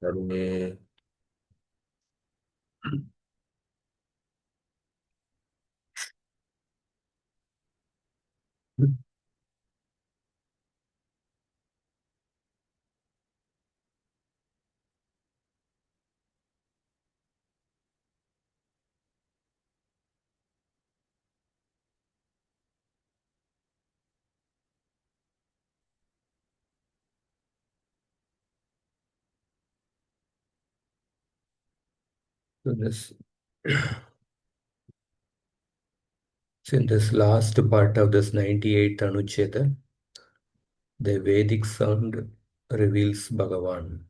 Rama Hare. So this, so in this last part of this 98th anuccheda, the Vedic sound reveals Bhagavan.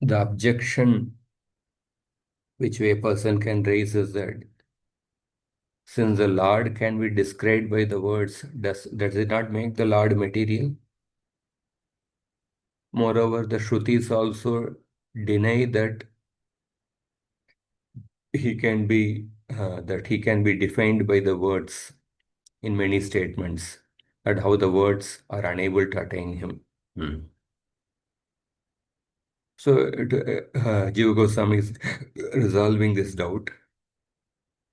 The objection which a person can raise is that since the Lord can be described by the words, does it not make the Lord material? Moreover, the Shrutis also deny that he can be defined by the words in many statements, and how the words are unable to attain him. Hmm. So, Jiva Goswami is resolving this doubt.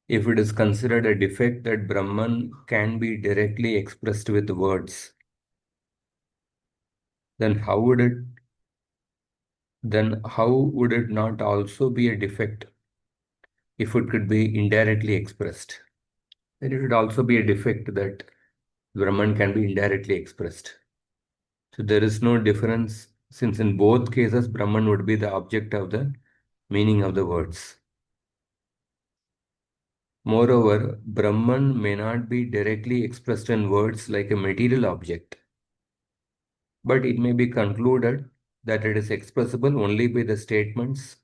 If it is considered a defect that Brahman can be directly expressed with words, then how would it not also be a defect if it could be indirectly expressed? Then it would also be a defect that Brahman can be indirectly expressed. So there is no difference, since in both cases Brahman would be the object of the meaning of the words. Moreover, Brahman may not be directly expressed in words like a material object, but it may be concluded that it is expressible only by the statements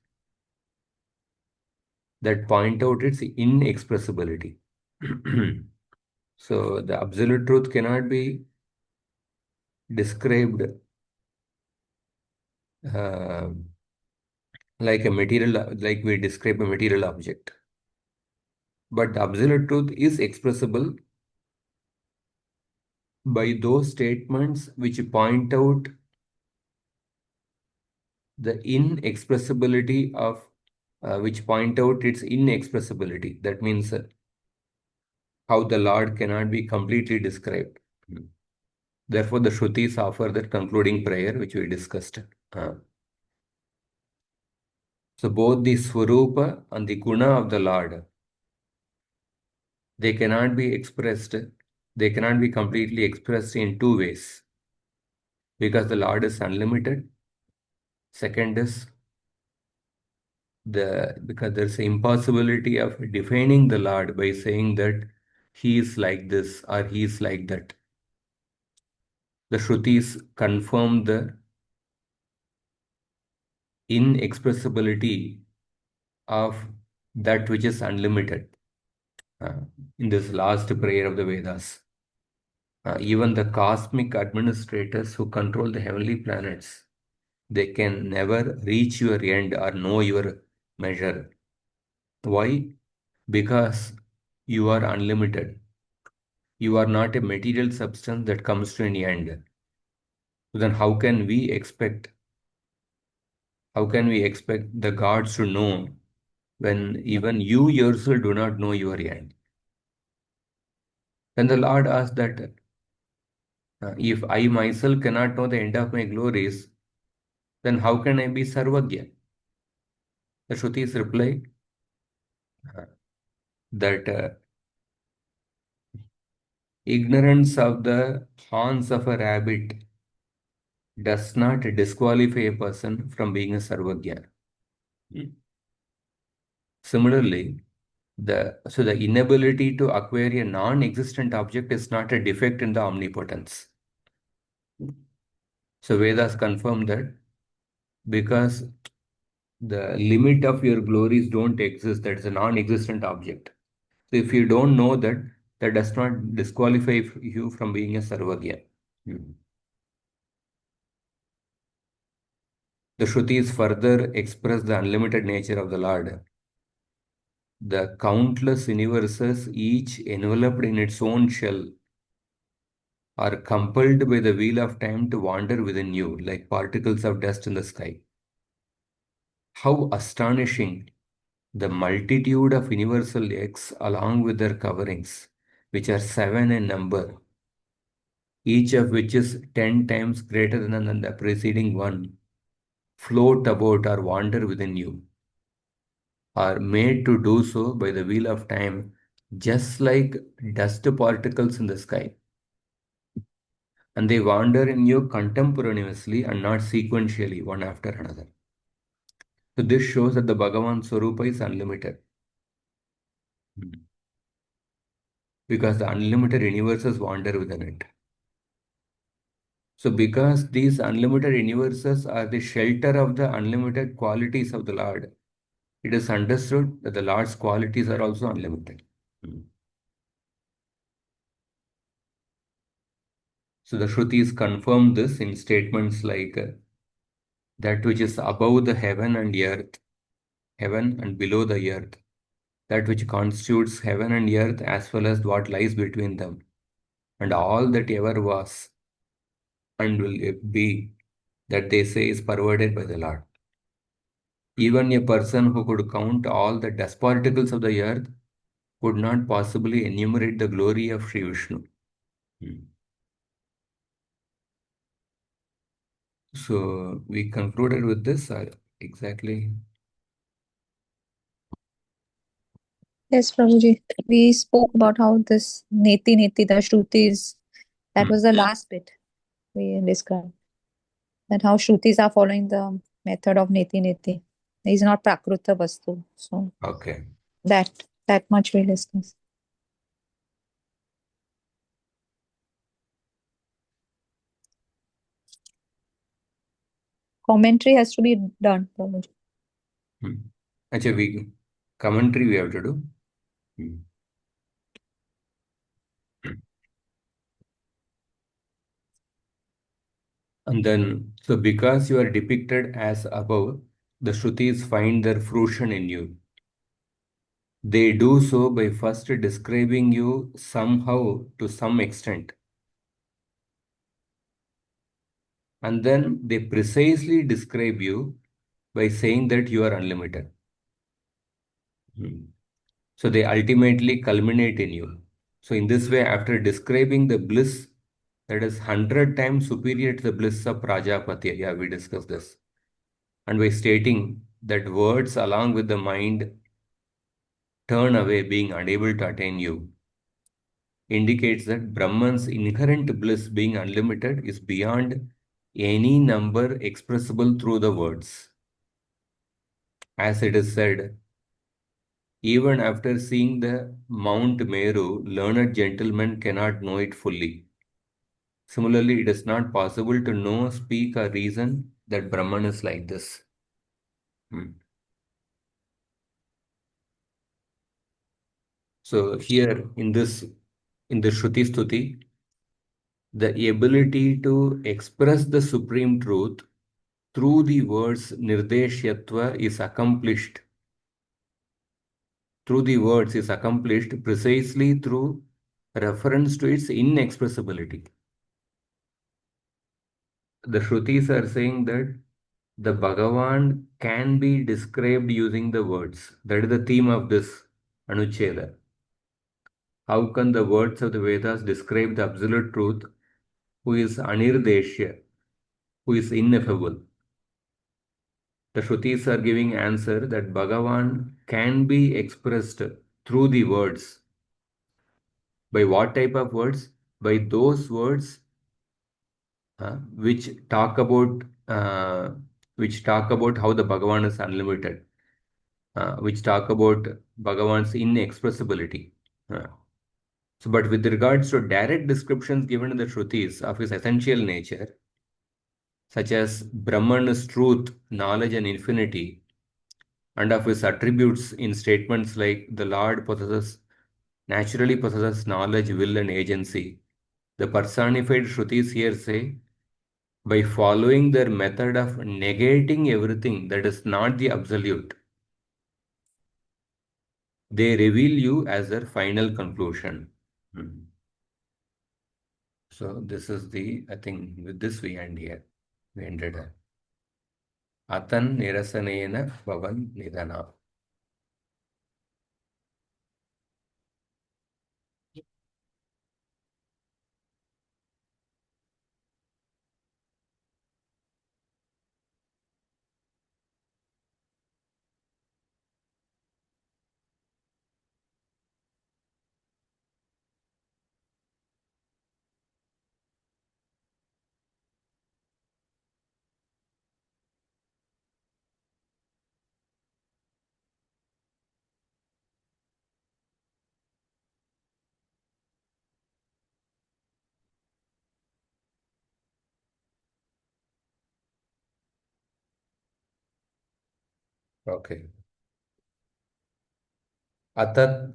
that point out its inexpressibility. So the absolute truth cannot be described uh, like we describe a material object. But the absolute truth is expressible by those statements which point out the inexpressibility of, which point out its inexpressibility. That means how the Lord cannot be completely described. Therefore, the Shrutis offer that concluding prayer which we discussed. So both the Swarupa and the Guna of the Lord, they cannot be expressed, they cannot be completely expressed in two ways. Because the Lord is unlimited. Second is because there's an impossibility of defining the Lord by saying that he is like this or he is like that. The Shrutis confirm the inexpressibility of that which is unlimited in this last prayer of the Vedas. Even the cosmic administrators who control the heavenly planets, they can never reach your end or know your measure. Why? Because you are unlimited. You are not a material substance that comes to an end. So then how can we expect the gods to know when even you yourself do not know your end? Then the Lord asked that if I myself cannot know the end of my glories, then how can I be Sarvagya? The Shrutis reply uh, that ignorance of the horns of a rabbit does not disqualify a person from being a Sarvagya. Similarly, the inability to acquire a non-existent object is not a defect in the omnipotence. So Vedas confirm that because the limit of your glories don't exist, that is a non-existent object. So if you don't know that, that does not disqualify you from being a Sarvagya. Hmm. The Shrutis further express the unlimited nature of the Lord. The countless universes, each enveloped in its own shell, are compelled by the wheel of time to wander within you like particles of dust in the sky. How astonishing the multitude of universal eggs along with their coverings, which are seven in number, each of which is 10 times greater than the preceding one, float about or wander within you, are made to do so by the wheel of time, just like dust particles in the sky. And they wander in you contemporaneously and not sequentially, one after another. So this shows that the Bhagavan Swarupa is unlimited. Because the unlimited universes wander within it. So because these unlimited universes are the shelter of the unlimited qualities of the Lord, it is understood that the Lord's qualities are also unlimited. So the Shrutis confirm this in statements like that which is above the heaven and earth, heaven and below the earth, that which constitutes heaven and earth as well as what lies between them, and all that ever was and will be, that they say is pervaded by the Lord. Even a person who could count all the dust particles of the earth could not possibly enumerate the glory of Sri Vishnu. Hmm. So we concluded with this exactly. Yes, Prabhuji. We spoke about how this Neti Neti, the Shrutis, that was the last bit we described. That how Shrutis are following the method of Neti Neti. It is not Prakruta Vastu. So Okay. that much we discussed. Commentary has to be done, Prabhuji. Actually, commentary we have to do. And then, so because you are depicted as above, the Shrutis find their fruition in you. They do so by first describing you somehow to some extent. And then they precisely describe you by saying that you are unlimited. So they ultimately culminate in you. So in this way, after describing the bliss that is 100 times superior to the bliss of Prajapati, yeah, we discussed this. And by stating that words along with the mind turn away being unable to attain you, indicates that Brahman's inherent bliss being unlimited is beyond any number expressible through the words. As it is said, even after seeing the Mount Meru, learned gentlemen cannot know it fully. Similarly, it is not possible to know, speak, or reason that Brahman is like this. So here in the Shruti Stuti, the ability to express the supreme truth through the words Nirdeshyatva is accomplished. Through the words is accomplished precisely through reference to its inexpressibility. The Shrutis are saying that the Bhagavan can be described using the words. That is the theme of this anuccheda. How can the words of the Vedas describe the absolute truth who is anirdeshya, who is ineffable? The Shrutis are giving answer that Bhagavan can be expressed through the words. By what type of words? By those words which talk about how the Bhagavan is unlimited, which talk about Bhagavan's inexpressibility. So, but with regards to direct descriptions given in the Shrutis of his essential nature, such as Brahman's truth, knowledge, and infinity, and of his attributes in statements like the Lord naturally possesses knowledge, will, and agency. The personified Shrutis here say by following their method of negating everything that is not the absolute, they reveal you as their final conclusion. Hmm. So this is the, I think with this we end here. We ended here. Atan nirasanena bhavan nidana. Okay. Atat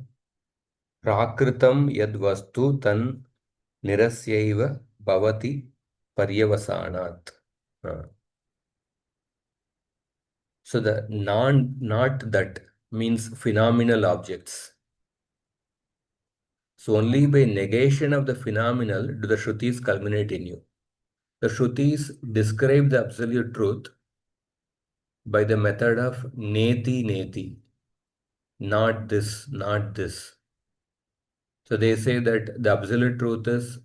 prakritam yad vastu tan nirasyaiva bhavati paryavasanat. So the not that means phenomenal objects. So only by negation of the phenomenal do the Shrutis culminate in you. The Shrutis describe the absolute truth by the method of neti neti, not this, not this. So they say that the absolute truth is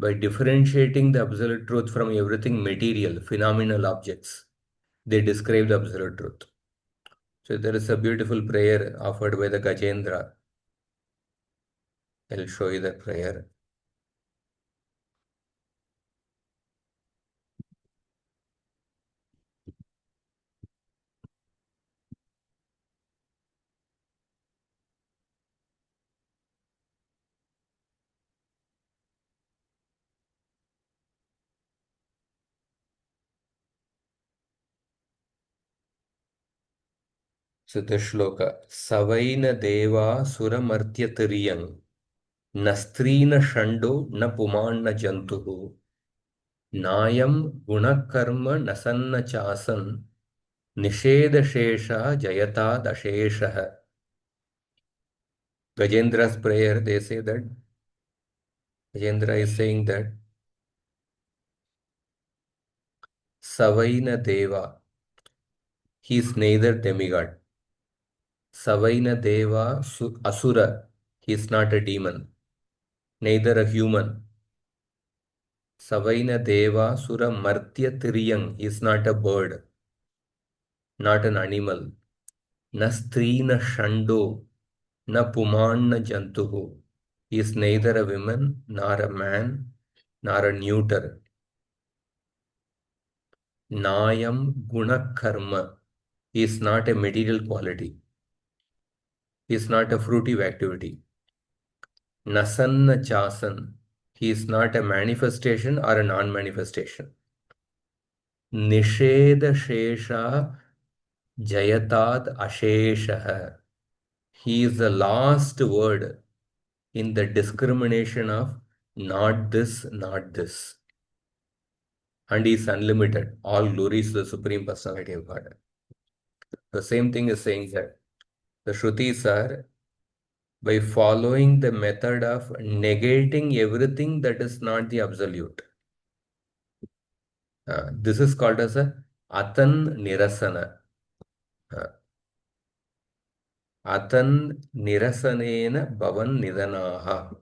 by differentiating the absolute truth from everything material, phenomenal objects, they describe the absolute truth. So there is a beautiful prayer offered by the Gajendra. I'll show you the prayer. So the shloka, Savaina deva suramartya tiriyang, nastrina shando na pumanna jantuhu, nayam gunakarma nasanna chasan, nisheda shesha jayata dashesha. Gajendra's prayer, they say that, Gajendra is saying that, Savaina deva, he is neither demigod. Savaina deva asura, he is not a demon, neither a human. Savaina Deva Sura Martya Tiriyang is not a bird, not an animal. Na Strina Shando, na Pumanna Jantuhu. He is neither a woman, nor a man, nor a neuter. Nayam Guna Karma. He is not a material quality. He is not a fruitive activity. Nasanna Chasan. He is not a manifestation or a non-manifestation. Nisheda Shesha Jayatad Ashesha. He is the last word in the discrimination of not this, not this. And he is unlimited. All glories to the Supreme Personality of God. The same thing is saying that the Shrutis are by following the method of negating everything that is not the absolute. This is called as a Atan Nirasana. Uh, Atan Nirasanena Bhavan Nidanaha.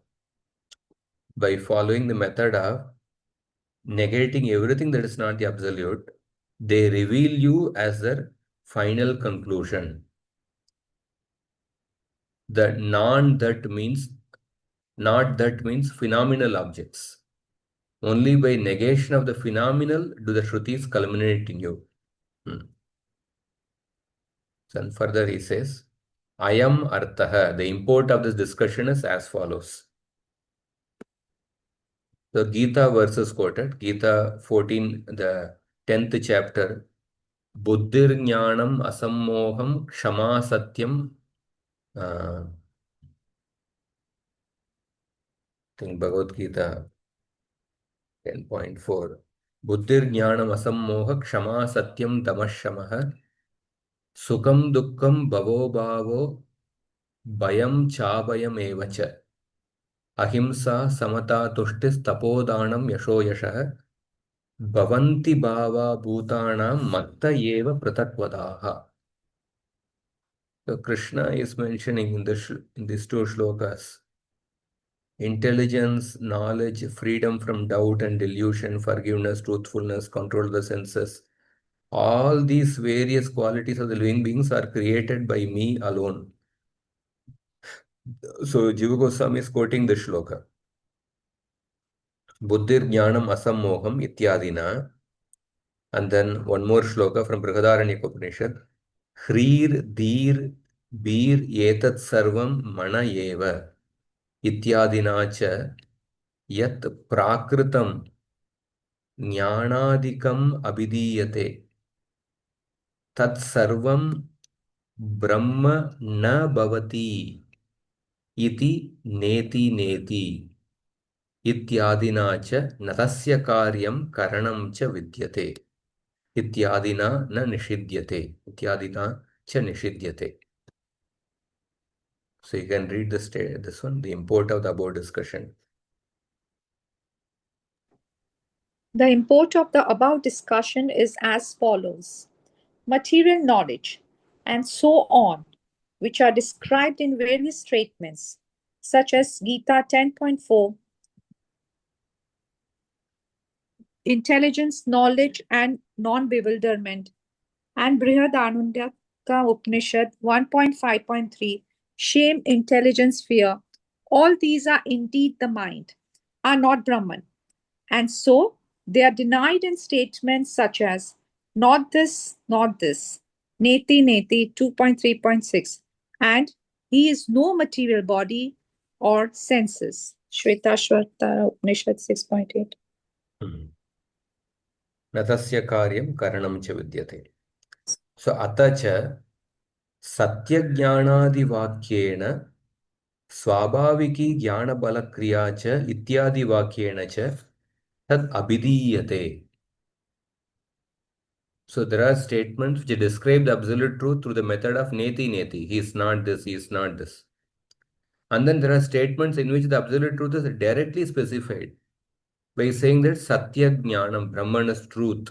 By following the method of negating everything that is not the absolute, they reveal you as their final conclusion. The non-that means, not that means phenomenal objects. Only by negation of the phenomenal do the Shrutis culminate in you. And further he says, Ayam Artaha. The import of this discussion is as follows. The Gita verses quoted, Gita 14, the 10th chapter, Buddhir Jnanam Asammoham Kshama Satyam. I think Bhagavad Gita 10.4. बुद्धिर्ज्ञानम् असम्मोह क्षमा सत्यं दमः शमः सुखं दुःखं भवो भावो भयं चाभयमेव च अहिंसा समता तुष्टिस्तपोदानं यशो यशः भवन्ति भावा भूतानां मत्त एव पृथक्वदाः. So Krishna is mentioning in these two shlokas intelligence, knowledge, freedom from doubt and delusion, forgiveness, truthfulness, control of the senses. All these various qualities of the living beings are created by me alone. So Jiva Goswami is quoting the shloka. Buddhir jnanam asammoham ityadina. And then one more shloka from Brihadaranyaka Upanishad. Hrir dhir bir etat sarvam mana eva ityadina cha yat prakritam jnanadikam abhidiyate tat sarvam brahma na bhavati iti neti neti ityadina cha natasya karyam karanam cha vidyate ityadina na nishidyate ityadina cha nishidyate. So you can read this one, the import of the above discussion. The import of the above discussion is as follows: material knowledge, and so on, which are described in various statements, such as Gita 10.4, intelligence, knowledge, and non bewilderment, and Brihadaranyaka Upanishad 1.5.3, shame, intelligence, fear. All these are indeed the mind, are not Brahman. And so they are denied in statements such as not this, not this, Neti Neti 2.3.6, and he is no material body or senses. Shvetashvatara Upanishad 6.8. Natasya karyam karanam cha vidyate. So atacha satyajnanadi vakyena swabhaviki jnana bala kriya cha ityadi vakyena cha tad abhidiyate. So there are statements which describe the absolute truth through the method of neti neti. He is not this, he is not this. And then there are statements in which the absolute truth is directly specified by saying that Satya Jnanam, Brahman is truth,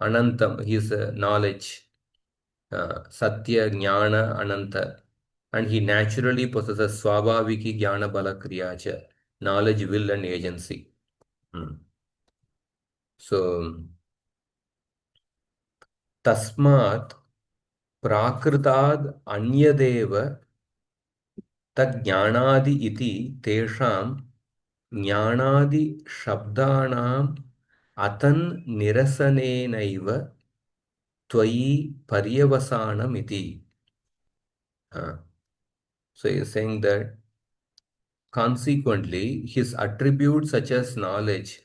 Anantam, his knowledge, Satya Jnana Ananta, and he naturally possesses Swabhaviki Jnana Bala Kriyacha, knowledge, will, and agency. So, Tasmat Prakritad Anyadeva Tad Jnanadi iti Tesham Jnanadi Shabdanam Atan Nirasanenaiva Tvayi Paryavasanam iti. So he is saying that consequently his attributes such as knowledge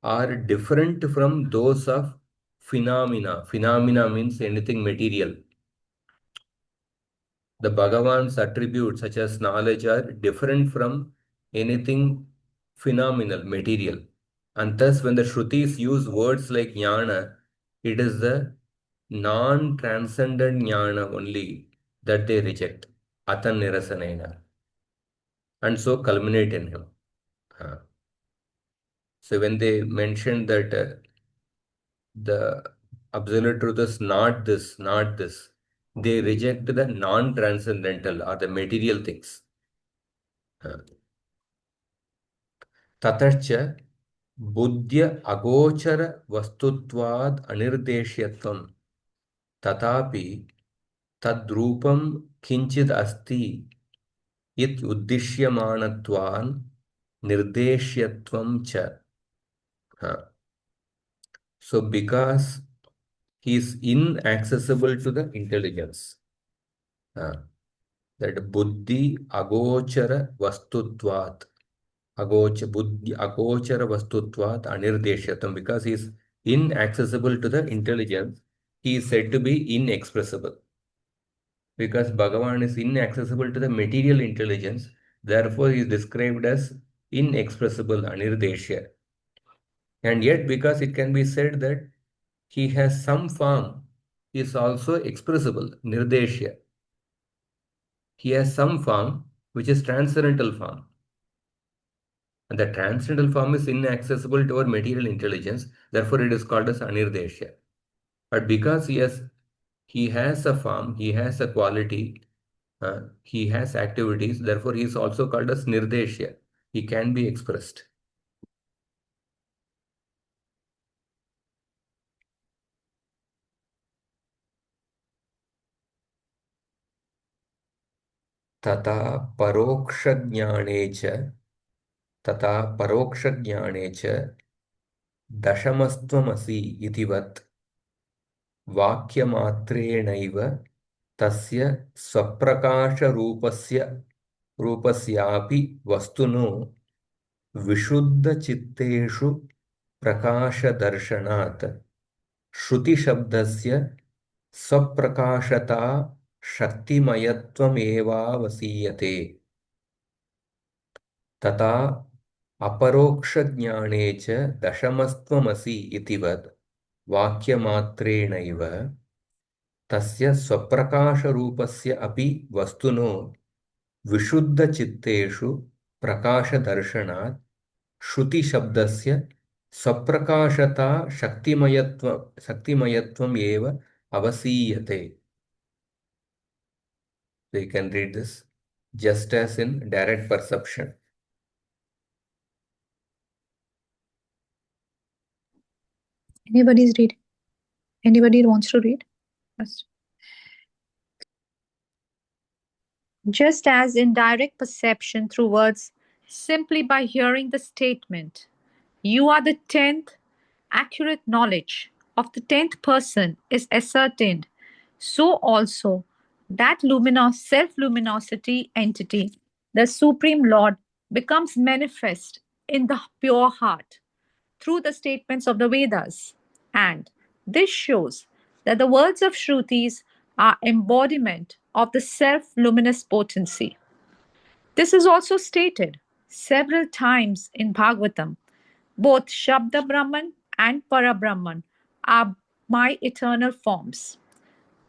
are different from those of phenomena. Phenomena means anything material. The Bhagavan's attributes such as knowledge are different from anything phenomenal, material. And thus when the Shrutis use words like jnana, it is the non-transcendent jnana only that they reject. Atan nirasanena. And so culminate in him. So when they mentioned that the absolute truth is not this, not this, they reject the non-transcendental or the material things. Tatarcha buddhya agochara vastutvad anirdeshyatvam tatapi tadrupam kinchid asti it uddishyamanatvan nirdeshyatvam cha. So because he is inaccessible to the intelligence, that buddhi agochara vastutvat, buddhi agochara vastutvat anirdeshyatam, because he is inaccessible to the intelligence, he is said to be inexpressible. Because Bhagavan is inaccessible to the material intelligence, therefore he is described as inexpressible, anirdeshya. And yet, because it can be said that he has some form, he is also expressible, nirdeshya. He has some form which is transcendental form. And the transcendental form is inaccessible to our material intelligence, therefore it is called as anirdeshya. But because he has a form, he has a quality, he has activities, therefore he is also called as nirdeshya. He can be expressed. तथा परोक्षज्ञाने च तथा परोक्षज्ञाने च दशमस्त्वमसि इतिवत् वाक्यमात्रेणैव तस्य स्वप्रकाशरूपस्य रूपस्यापि वस्तुनो विशुद्धचित्तेषु प्रकाशदर्शनात् श्रुतिशब्दस्य स्वप्रकाशता शक्तिमयत्वमेवावसीयते तथा अपरोक्षज्ञाने च दशमस्त्वमसि इतिवत् वाक्यमात्रेणैव तस्य स्वप्रकाशरूपस्य अपि वस्तुनो विशुद्धचित्तेषु प्रकाशदर्शनात् श्रुतिशब्दस्य स्वप्रकाशता शक्तिमयत्वम् एव अवसीयते. So you can read this just as in direct perception. Anybody's read. Anybody wants to read? Yes. Just as in direct perception through words, simply by hearing the statement, you are the tenth, accurate knowledge of the tenth person is ascertained, so also that self luminosity entity, the Supreme Lord, becomes manifest in the pure heart through the statements of the Vedas. And this shows that the words of Shrutis are embodiment of the self luminous potency. This is also stated several times in Bhagavatam. Both Shabda Brahman and Parabrahman are my eternal forms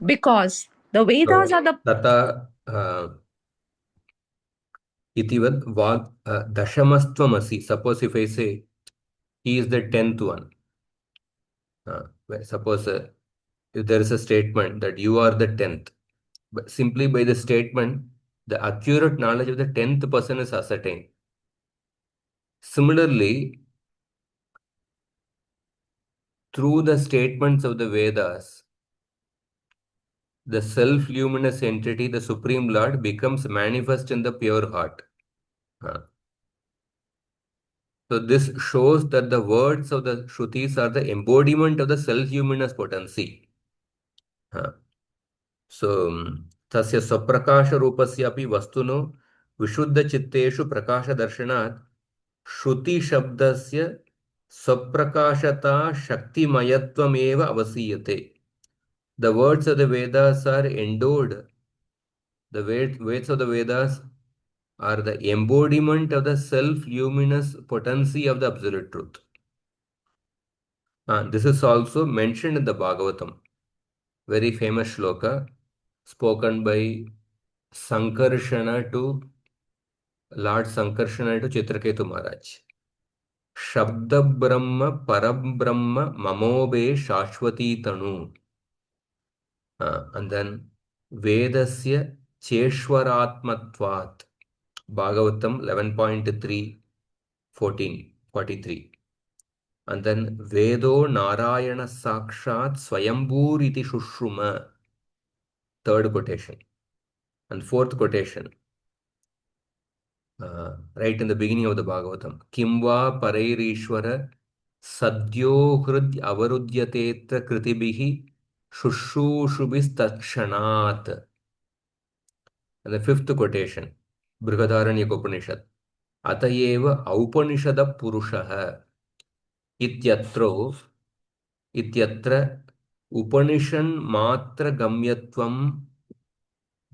because the Vedas are So, the tata itivad dashamastvam. Suppose if I say he is the 10th one. Suppose if there is a statement that you are the 10th, but simply by the statement, the accurate knowledge of the 10th person is ascertained. Similarly, through the statements of the Vedas, the self-luminous entity, the Supreme Lord, becomes manifest in the pure heart. So this shows that the words of the Shrutis are the embodiment of the self-luminous potency. So, tasya स्वप्रकाश रूपस्यापि वस्तुनो विशुद्ध चित्तेषु प्रकाश दर्शनात् श्रुति शब्दस्य स्वप्रकाशता शक्तिमयत्वमेव अवसीयते. The words of the Vedas are endowed. The words of the Vedas are the embodiment of the self-luminous potency of the absolute truth. This is also mentioned in the Bhagavatam, very famous shloka spoken by Sankarshana to Lord Sankarshana to Chitraketu Maharaj. Shabda Brahma Param Brahma Mamobe Shashwati Tanu. And then Vedasya Cheshwaratmatvat. Bhagavatam 11.3, 43. And then Vedo Narayana Sakshat Swayambhuriti Shushruma. Third quotation. And fourth quotation. Right in the beginning of the Bhagavatam. Kimva Parairishwara Sadyo Hrid Avarudyatetra Kritibihi Shushushubis Takshanat. And the fifth quotation. Brihadaranyaka Upanishad. Atayev Aupanishada Purushaha Ityatro Ityatra Upanishan Matra Gamyatvam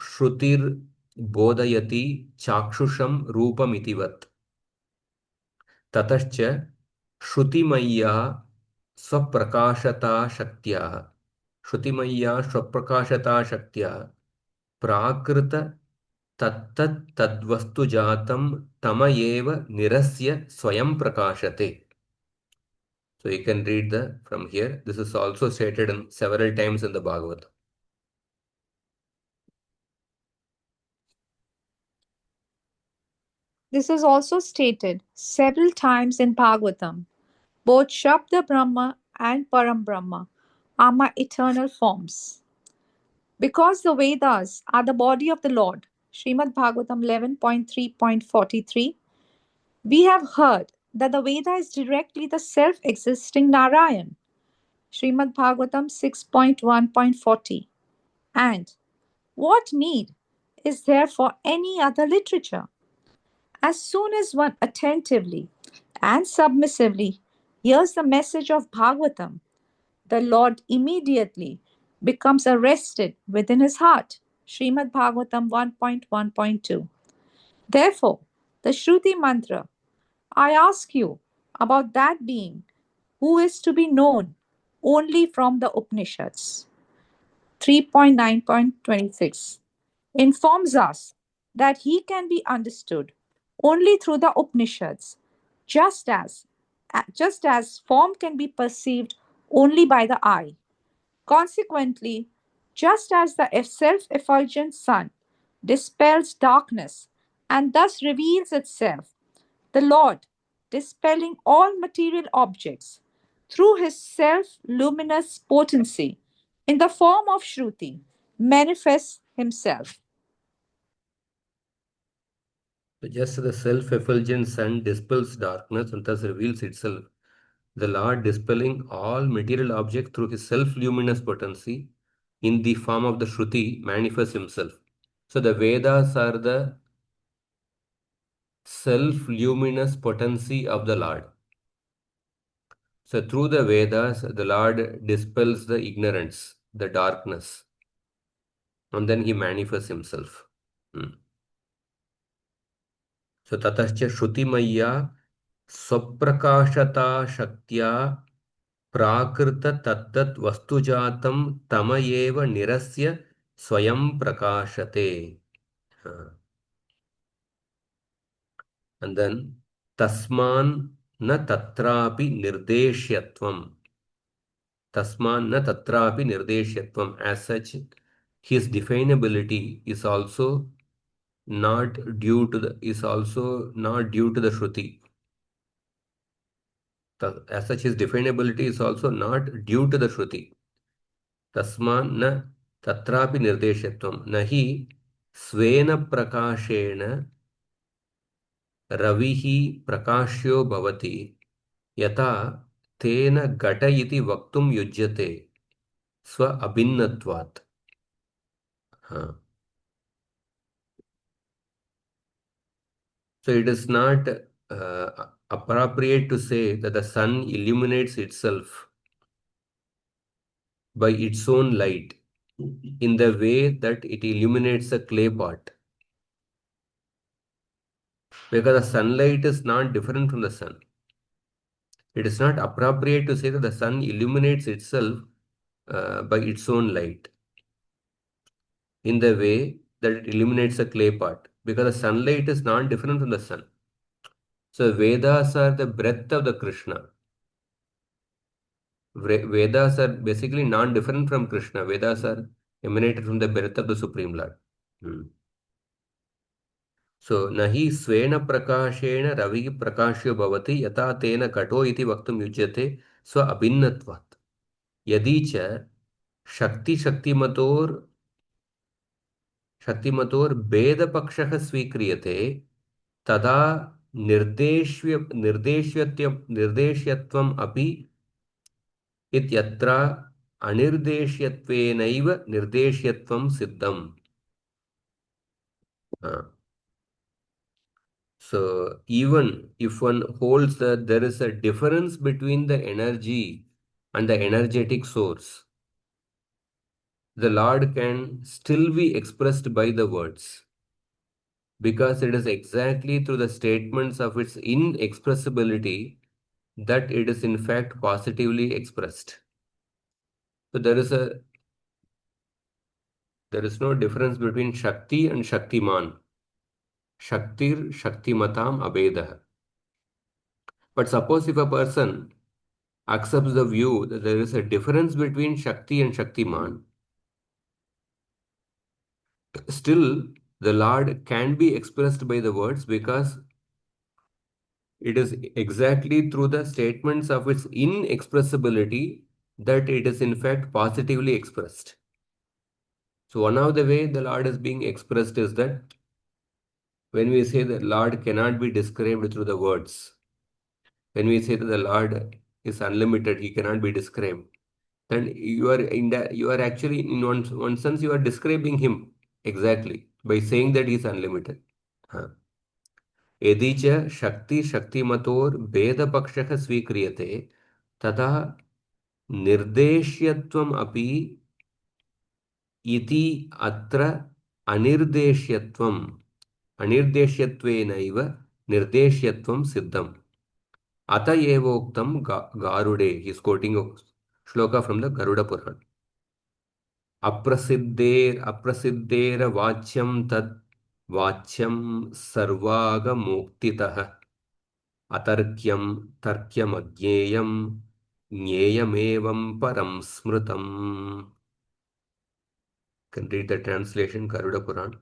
Shrutir Bodhayati Chakshusham Rupamitivat. Tatascha श्रुतिमय्या स्वप्रकाशता शक्त्या श्रुतिमय्या स्वप्रकाशता शक्त्या प्राकृत तत्तत् तद्वस्तुजातं तम एव निरस्य स्वयं प्रकाशते. So you can read the from here. This is also stated in several times in the Bhagavad. This is also stated several times in Bhagavatam. Both Shabda Brahma and Param Brahma are my eternal forms. Because the Vedas are the body of the Lord, Srimad Bhagavatam 11.3.43, we have heard that the Veda is directly the self existing Narayan, Srimad Bhagavatam 6.1.40. And what need is there for any other literature? As soon as one attentively and submissively hears the message of Bhagavatam, the Lord immediately becomes arrested within his heart. Srimad Bhagavatam 1.1.2. Therefore, the Shruti mantra, I ask you about that being who is to be known only from the Upanishads. 3.9.26 informs us that he can be understood only through the Upanishads, just as form can be perceived only by the eye. Consequently, just as the self-effulgent sun dispels darkness and thus reveals itself, the Lord, dispelling all material objects through his self luminous potency in the form of Shruti, manifests himself. So just as the self-effulgent sun dispels darkness and thus reveals itself, the Lord dispelling all material objects through his self-luminous potency in the form of the Shruti manifests himself. So the Vedas are the self-luminous potency of the Lord. So through the Vedas, the Lord dispels the ignorance, the darkness, and then he manifests himself. So tatascha Shrutimaya Swaprakashata Shaktya Prakrita Tattat Vastujatam Tamayeva Nirasya Swayam Prakashate. And then Tasman na tatrapi nirdeshyatvam. Tasman na tatrapi nirdeshyatvam. As such, his definability is also not due to the Shruti. As such, his definability is also not due to the Shruti. Tasman na tatrapi nirdeshyatvam. Nahi svena prakashena ravihi prakashyo bhavati यथा तेन घट इति वक्तुम युज्यते स्व अभिन्नत्वात्. हाँ. So it is not appropriate to say that the sun illuminates itself by its own light in the way that it illuminates a clay pot, because the sunlight is not different from the sun. It is not appropriate to say that the sun illuminates itself by its own light in the way that it illuminates a clay pot, because the sunlight is not different from the sun. So Vedas are the breath of the Krishna. Vedas are basically non-different from Krishna. Vedas are emanated from the breath of the Supreme Lord. So nahi svena prakashena ravi prakashyo bhavati yata tena kato iti vaktum yujyate swa abhinnatvat. Yadi cha शक्तिमतोर भेद पक्षः स्वीक्रियते तदा निर्देश्यत्वम् अपि इत्यत्र अनिर्देश्यत्वेनैव निर्देश्यत्वं सिद्धम्. So even if one holds that there is a difference between the energy and the energetic source, the Lord can still be expressed by the words, because it is exactly through the statements of its inexpressibility that it is in fact positively expressed. So there is no difference between Shakti and Shaktiman. Shaktir Shaktimatam Abhedah. But suppose if a person accepts the view that there is a difference between Shakti and Shaktiman, still the Lord can be expressed by the words because it is exactly through the statements of its inexpressibility that it is in fact positively expressed. So one of the way the Lord is being expressed is that when we say that Lord cannot be described through the words, when we say that the Lord is unlimited, he cannot be described, then you are actually in one sense you are describing him exactly by saying that he is unlimited. Huh. यदि च शक्तिमतोर्भेदपक्षः स्वीक्रियते तदा निर्देश्यत्वम् अपि इति अत्र अनिर्देश्यत्वेनैव निर्देश्यत्वं सिद्धम् अत एवोक्तं गारुडे he is quoting shloka from the Garuda Purana अप्रसिद्धेर वाच्यं तद वाच्यं सर्वागमोक्तितः अतर्क्यं तर्क्यमज्ञेयं ज्ञेयमेवं परं स्मृतम्. Can read the translation, Garuda Puran.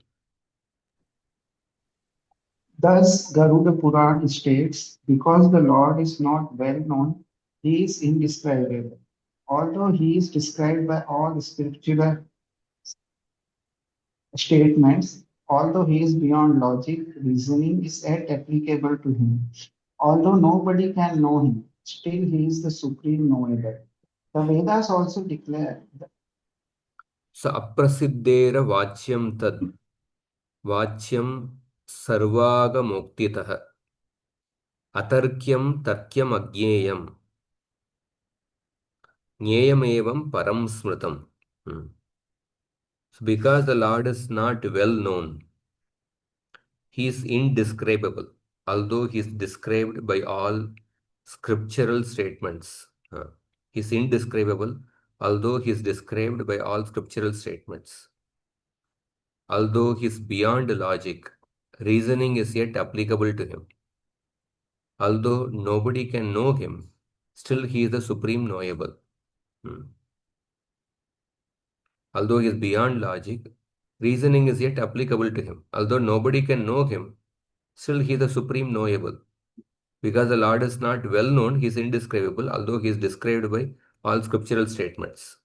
Thus, Garuda Puran states, because the Lord is not well known, he is indescribable. Although he is described by all scriptural statements, although he is beyond logic, reasoning is yet applicable to him. Although nobody can know him, still he is the supreme knowable. The Vedas also declare So अप्रसिद्धेर वाच्यं तद वाच्यं सर्वागमोक्तितः अतर्क्यं तर्क्यम अज्ञेयम ज्ञेयमेवं परम स्मृतम. So because the Lord is not well known, he is indescribable, although he is described by all scriptural statements. He is indescribable, although he is described by all scriptural statements. Although he is beyond logic, reasoning is yet applicable to him. Although nobody can know him, still he is the supreme knowable. Although he is beyond logic, reasoning is yet applicable to him. Although nobody can know him, still he is the supreme knowable. Because the Lord is not well known, he is indescribable, although he is described by all scriptural statements.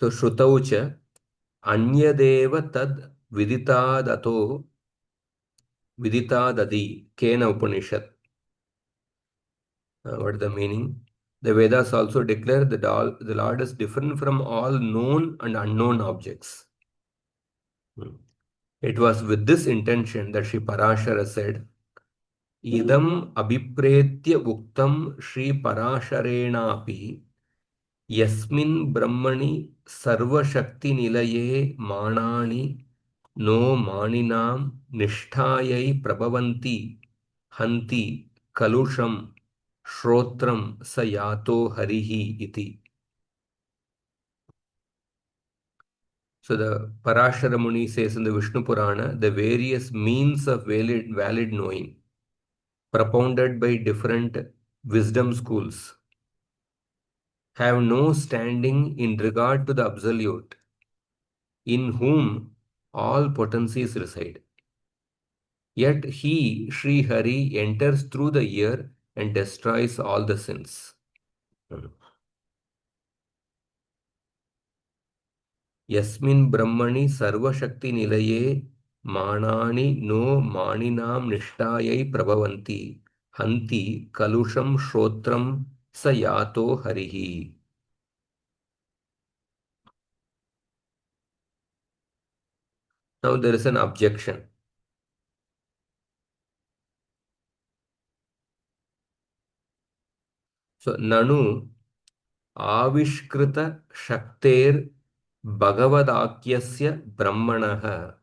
So, Shrutaucha, Anyadeva tad viditadato viditadadi kena Upanishad. What is the meaning? The Vedas also declare that the Lord is different from all known and unknown objects. It was with this intention that Sri Parashara said, Idam abhipretya uktam Sri Parasharenapi Yasmin Brahmani Sarva Shakti Nilaye Manani No Maninam Nishtayai Prabhavanti Hanti Kalusham Shrotram Sayato Harihi Iti. So the Parashara Muni says in the Vishnu Purana, the various means of valid knowing propounded by different wisdom schools have no standing in regard to the Absolute, in whom all potencies reside. Yet he, Sri Hari, enters through the ear and destroys all the sins. Yasmin Brahmani Sarva Shakti Nilaye Manani no Maninam Nishtayai Prabhavanti Hanti Kalusham Shrotram Sayato Harihi. Now there is an objection. So Nanu Avishkrita Shakter Bhagavadakyasya Brahmanah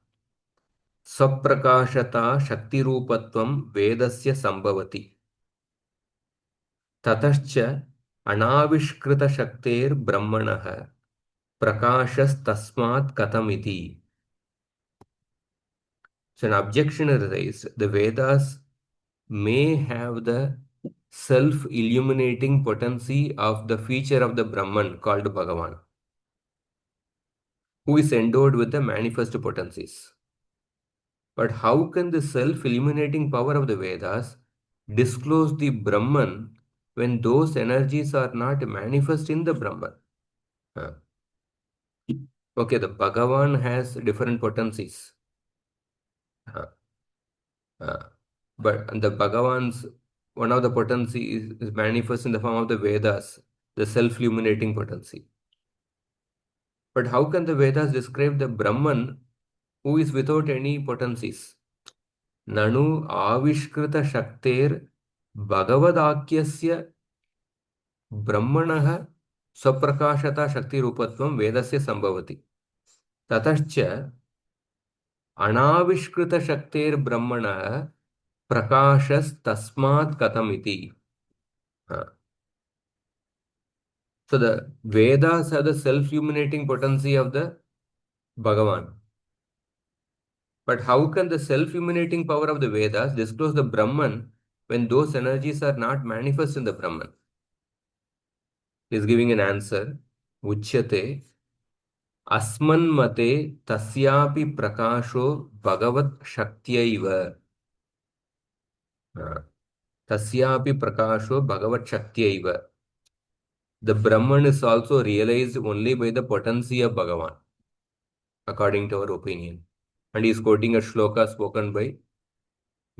स्वप्रकाशता शक्तिरूपत्वं वेदस्य संभवति ततश्च अनाविष्कृतशक्तेर्ब्रह्मणः प्रकाशस्तस्मात् कथमिति. So an objection is raised. The Vedas may have the self-illuminating potency of the feature of the Brahman called Bhagavan, who is endowed with the manifest potencies. But how can the self-illuminating power of the Vedas disclose the Brahman when those energies are not manifest in the Brahman? Okay, the Bhagavan has different potencies. But the Bhagavan's one of the potency is manifest in the form of the Vedas, the self-illuminating potency. But how can the Vedas describe the Brahman who is without any potencies? Nanu avishkrita shakter bhagavadakyasya brahmanah स्वप्रकाशता शक्तिरूपत्वं वेदस्य संभवति ततश्च अनाविष्कृतशक्तेर्ब्रह्मणः प्रकाशस्तस्मात् कथमिति. So the Vedas have the self-illuminating potency of the Bhagavan. But how can the self-illuminating power of the Vedas disclose the Brahman when those energies are not manifest in the Brahman? He is giving an answer. Uchyate asman mate tasyapi prakasho bhagavat shaktiyaiva. Tasyapi prakasho bhagavat shaktiyaiva. The Brahman is also realized only by the potency of Bhagavan, according to our opinion. And he is quoting a shloka spoken by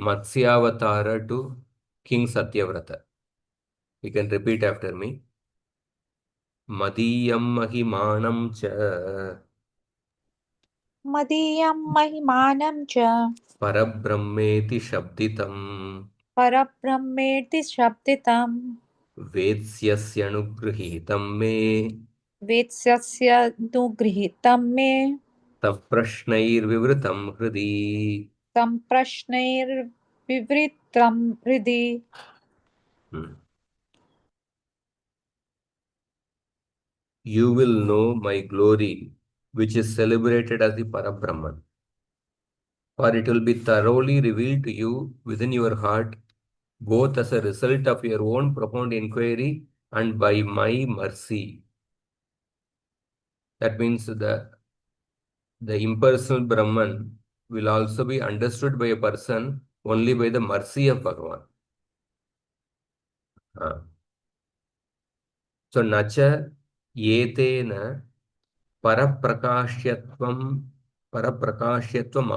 Matsyavatara to King Satyavrata. You can repeat after me. Madiyam mahimanam cha Madiyam mahimanam cha parabrahmeti shabditam parabrahmeti shabditam vedsyasya anugrihitam me vetsyasya nugrihitam me taprashnair vivritam hridi. samprashnair vivritram hridi. You will know my glory, which is celebrated as the Parabrahman. For it will be thoroughly revealed to you within your heart, both as a result of your own profound inquiry and by my mercy. That means the impersonal Brahman will also be understood by a person only by the mercy of Bhagavan. So, nacha yetena परप्रकाश्यत्वं परप्रकाश्यत्वम्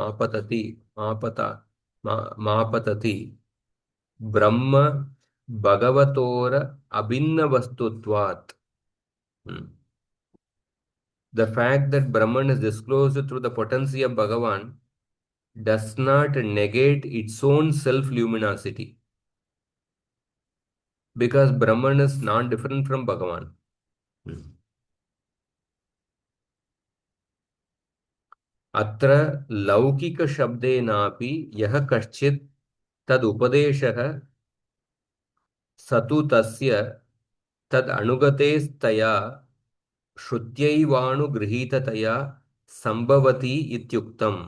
मापतति ब्रह्म भगवतोर अभिन्न वस्तुत्वात्. The fact that Brahman is disclosed through the potency of Bhagavan does not negate its own self-luminosity, because Brahman is non-different from Bhagavan. अत्र लौकिकशब्देनापि यः कश्चित् तदुपदेशः स तु तस्य तद् अनुगतेस्तया श्रुत्यैवानुगृहीततया संभवति इत्युक्तम्.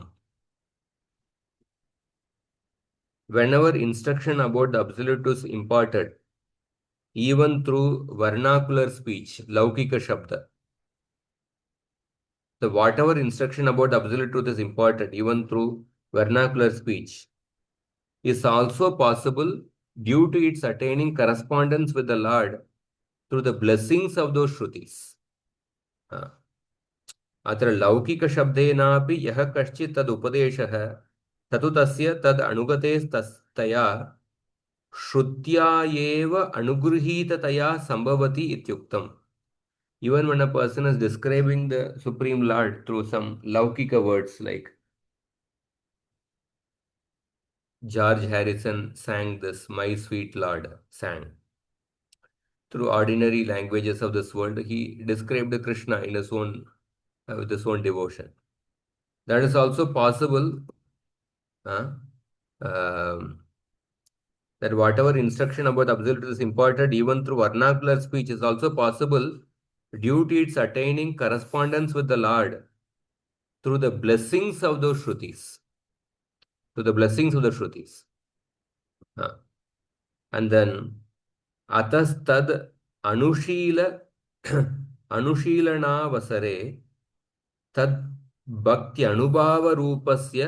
Whenever instruction about the absolute is imparted, even through vernacular speech, laukika shabda, so whatever instruction about absolute truth is imparted, even through vernacular speech, is also possible due to its attaining correspondence with the Lord through the blessings of those Shrutis. अत्र लौकिकशब्देनापि यः कश्चित् तद् उपदेशः ततु तस्य तद् अनुगते तया श्रुत्या एव अनुगृहीततया संभवति इत्युक्तम्. Even when a person is describing the Supreme Lord through some laukika words, like George Harrison sang this My Sweet Lord sang. Through ordinary languages of this world, he described Krishna in his own with his own devotion. That is also possible uh, that whatever instruction about absolute is imparted even through vernacular speech is also possible due to its attaining correspondence with the Lord through the blessings of those Shrutis. To the blessings of the Shrutis. And then atastad anushila अनुशीलनावसरे तद भक्ति अनुभाव रूपस्य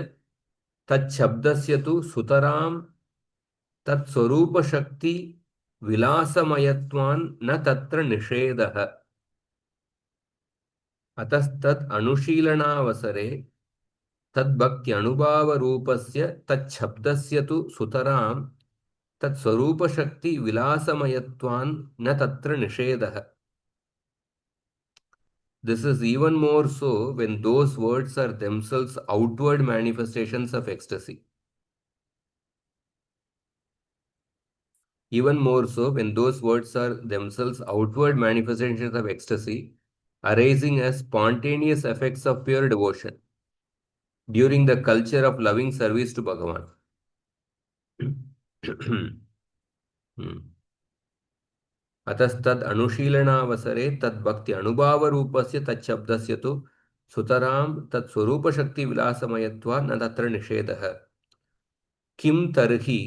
तच्छब्दस्य तु सुतरां तत्स्वरूप शक्ति विलासमयत्वान् न तत्र निषेधः अतस्तत् अनुशीलनावसरे तद्भक्ति अनुभाव रूपस्य तच्छब्दस्य तु सुतरां तत्स्वरूप शक्ति विलासमयत्वान् न तत्र निषेधः. This is even more so when those words are themselves outward manifestations of ecstasy. Even more so when those words are themselves outward manifestations of ecstasy, arising as spontaneous effects of pure devotion during the culture of loving service to Bhagavan. अतस्तद अनुशीलनावसरे तद्भक्ति अनुभाव रूपस्य तच्छब्दस्य तु सुतरां तत्स्वरूप शक्ति विलासमयत्वा न तत्र निषेधः. किं तर्हि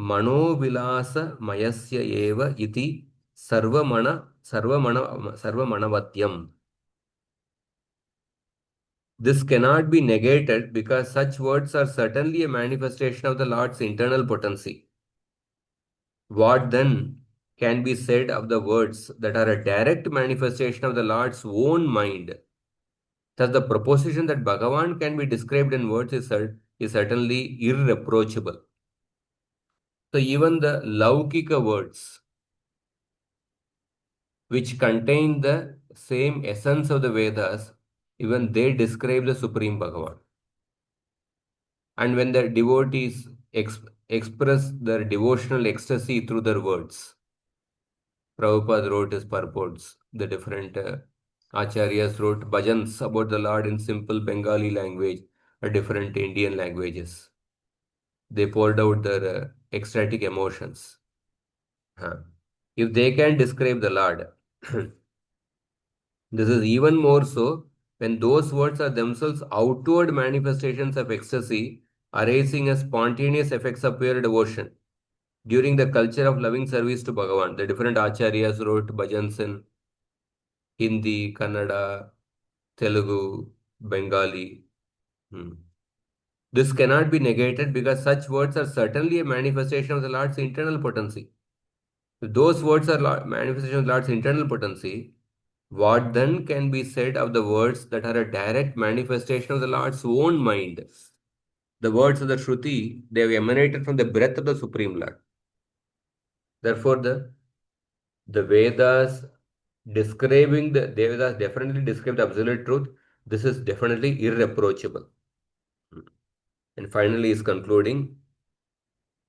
मनोविलासमयस्य एव इति सर्वमणवत्यम्. This cannot be negated because such words are certainly a manifestation of the Lord's internal potency. What then can be said of the words that are a direct manifestation of the Lord's own mind? Thus, the proposition that Bhagavan can be described in words is certainly irreproachable. So, even the Laukika words, which contain the same essence of the Vedas, even they describe the Supreme Bhagavan. And when the devotees express their devotional ecstasy through their words, Prabhupada wrote his purports, the different Acharyas wrote bhajans about the Lord in simple Bengali language or different Indian languages. They poured out their ecstatic emotions. If they can describe the Lord, this is even more so when those words are themselves outward manifestations of ecstasy, arising as spontaneous effects of pure devotion during the culture of loving service to Bhagavan. The different acharyas wrote bhajans in Hindi, Kannada, Telugu, Bengali. This cannot be negated because such words are certainly a manifestation of the Lord's internal potency. If those words are manifestation of the Lord's internal potency, what then can be said of the words that are a direct manifestation of the Lord's own mind? The words of the Shruti, they have emanated from the breath of the Supreme Lord. Therefore, the Vedas describing the Vedas definitely describe the absolute truth. This is definitely irreproachable. And finally, is concluding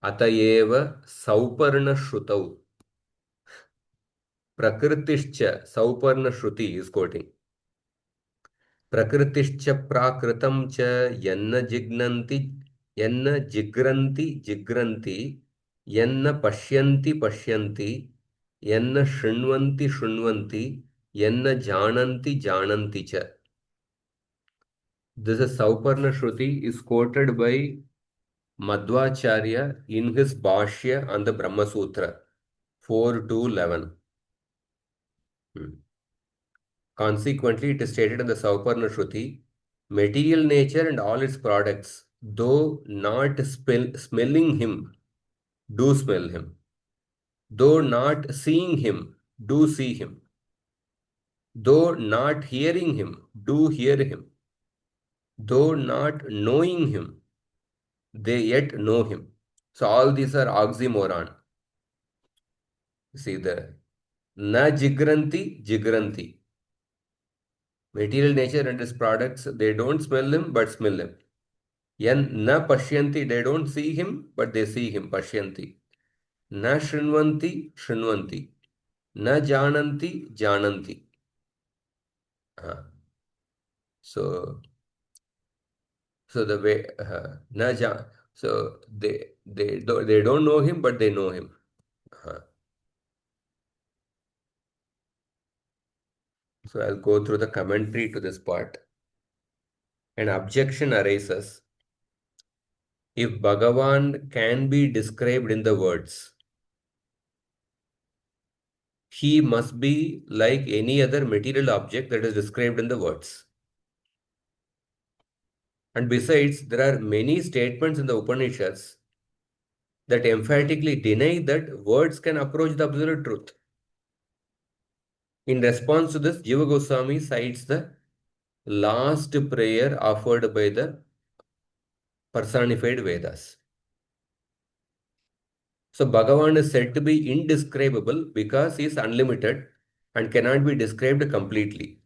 Atayeva Sauparna Shrutau. Prakritischa Sauparna Shruti is quoting. प्रकृतिश्च प्राकृतं च यन्न जिग्नन्ति यन्न जिग्रन्ति जिग्रन्ति यन्न पश्यन्ति पश्यन्ति यन्न शृण्वन्ति शृण्वन्ति यन्न जानन्ति जानन्ति च. This is Sauparna Shruti is quoted by Madhvacharya in his Bhashya on the Brahma Sutra 4 to 11. Consequently, it is stated in the Sauparna Shruti, material nature and all its products, though not smelling him, do smell him. Though not seeing him, do see him. Though not hearing him, do hear him. Though not knowing him, they yet know him. So all these are oxymoron. See the na jigranti, jigranti. Material nature and its products, they don't smell him but smell him. Yan na pashyanti, they don't see him but they see him, pashyanti. Na shrinvanti, shrinvanti. Na jananti, jananti. So, So the way so they don't know him, but they know him. So I'll go through the commentary to this part. An objection arises if Bhagavan can be described in the words. He must be like any other material object that is described in the words. And besides, there are many statements in the Upanishads that emphatically deny that words can approach the absolute truth. In response to this, Jiva Goswami cites the last prayer offered by the personified Vedas. So Bhagavan is said to be indescribable because he is unlimited and cannot be described completely.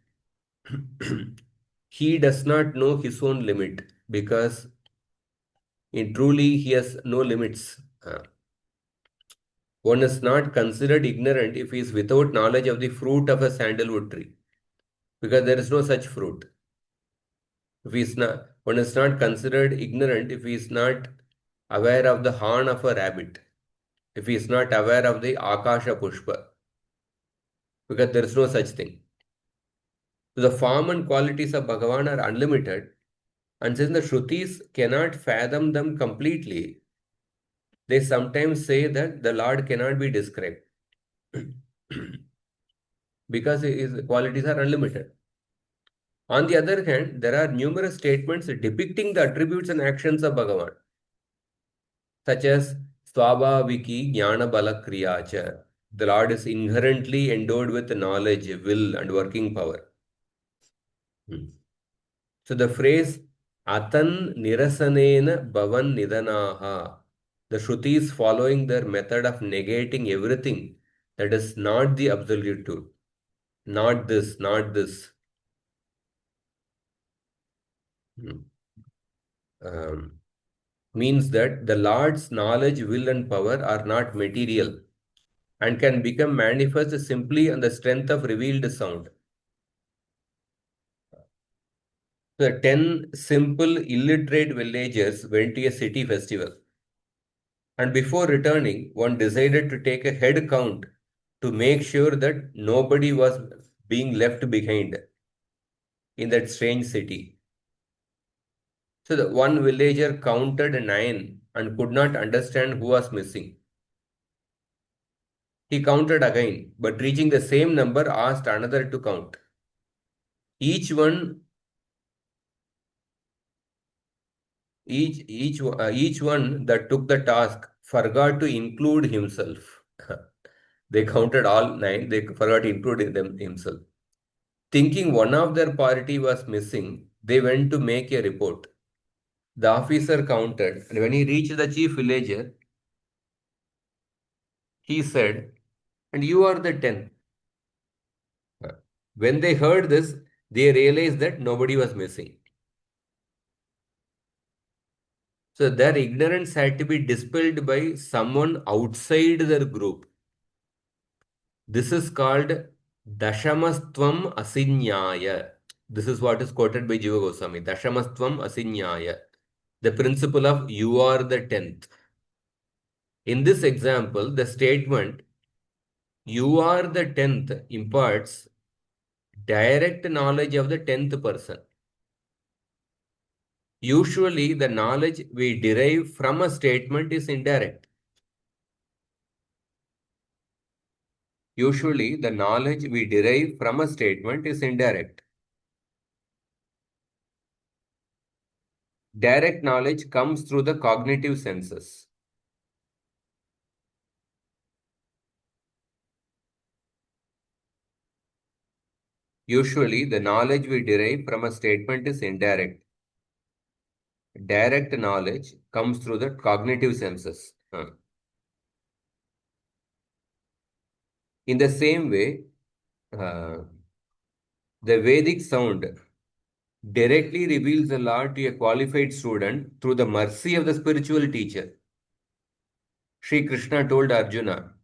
He does not know his own limit because in truly he has no limits. One is not considered ignorant if he is without knowledge of the fruit of a sandalwood tree, because there is no such fruit. If he is not, one is not considered ignorant if he is not aware of the horn of a rabbit, if he is not aware of the Akasha Pushpa, because there is no such thing. So the form and qualities of Bhagavan are unlimited, and since the Shrutis cannot fathom them completely, they sometimes say that the Lord cannot be described because his qualities are unlimited. On the other hand, there are numerous statements depicting the attributes and actions of Bhagavan, such as Swabhaviki Jnana Bala Kriyacha. The Lord is inherently endowed with knowledge, will, and working power. So the phrase Atan Nirasanena Bhavan Nidanaha, the Shrutis following their method of negating everything that is not the absolute truth. Not this, not this. Means that the Lord's knowledge, will, and power are not material and can become manifest simply on the strength of revealed sound. The 10 simple illiterate villagers went to a city festival, and before returning, one decided to take a head count to make sure that nobody was being left behind in that strange city. So the one villager counted 9 and could not understand who was missing. He counted again, but reaching the same number, asked another to count. Each one, each one that took the task forgot to include himself. They counted all 9. They forgot to include them himself. Thinking one of their party was missing, they went to make a report. The officer counted, and when he reached the chief villager, he said, "And you are the 10th." When they heard this, they realized that nobody was missing. So their ignorance had to be dispelled by someone outside their group. This is called Dashamastvam Asinyaya. This is what is quoted by Jiva Goswami. Dashamastvam Asinyaya. The principle of you are the 10th. In this example, the statement you are the 10th imparts direct knowledge of the 10th person. Usually, the knowledge we derive from a statement is indirect. Usually, the knowledge we derive from a statement is indirect. Direct knowledge comes through the cognitive senses. Usually, the knowledge we derive from a statement is indirect. Direct knowledge comes through the cognitive senses. In the same way, the Vedic sound directly reveals the Lord to a qualified student through the mercy of the spiritual teacher. Sri Krishna told Arjuna,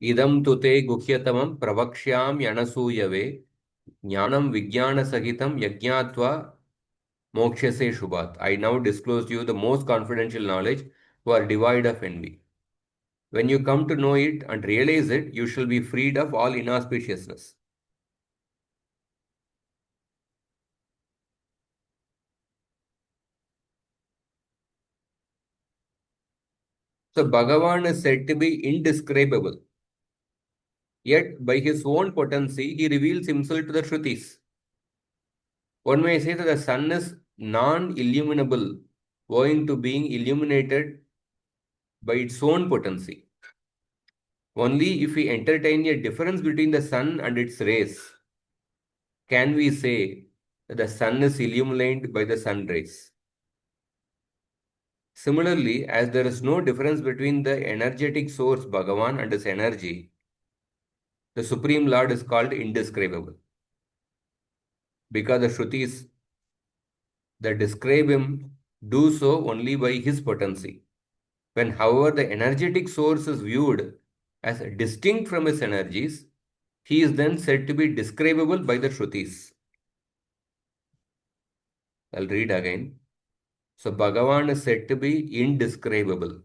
Idam tute guhyatamam pravakshyam yanasuyave jnanam vijnana sahitam yajnatva Mokshase Shubhat. I now disclose to you the most confidential knowledge who are devoid of envy. When you come to know it and realize it, you shall be freed of all inauspiciousness. So Bhagavan is said to be indescribable. Yet by his own potency, he reveals himself to the Shrutis. One may say that the sun is non-illuminable, owing to being illuminated by its own potency. Only if we entertain a difference between the sun and its rays, can we say that the sun is illuminated by the sun rays. Similarly, as there is no difference between the energetic source Bhagavan and his energy, the Supreme Lord is called indescribable. Because the Shrutis that describe him do so only by his potency. When, however, the energetic source is viewed as distinct from his energies, he is then said to be describable by the Shrutis. I'll read again. So Bhagavan is said to be indescribable.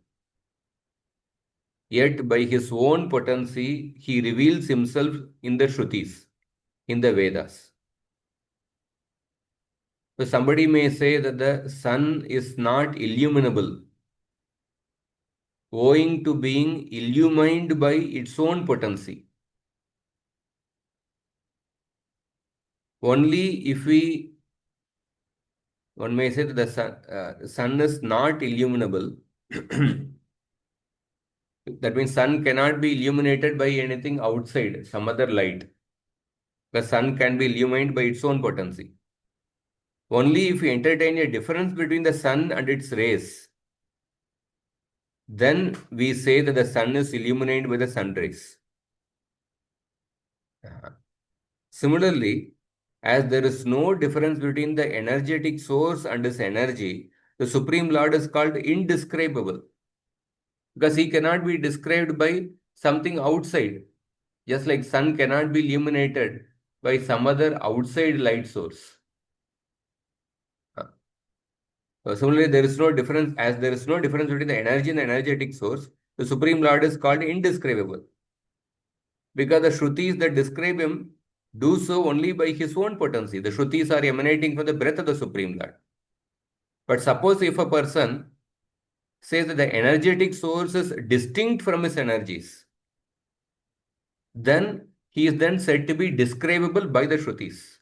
Yet by his own potency, he reveals himself in the Shrutis, in the Vedas. So somebody may say that the sun is not illuminable, owing to being illumined by its own potency. Only if one may say that the sun is not illuminable. That means sun cannot be illuminated by anything outside, some other light. The sun can be illuminated by its own potency. Only if we entertain a difference between the sun and its rays, then we say that the sun is illuminated by the sun rays. Similarly, as there is no difference between the energetic source and its energy, the Supreme Lord is called indescribable. Because he cannot be described by something outside. Just like sun cannot be illuminated by some other outside light source. Similarly, there is no difference, as there is no difference between the energy and the energetic source, the Supreme Lord is called indescribable. Because the Shrutis that describe him do so only by his own potency. The Shrutis are emanating from the breath of the Supreme Lord. But suppose if a person says that the energetic source is distinct from his energies, then he is then said to be describable by the Shrutis.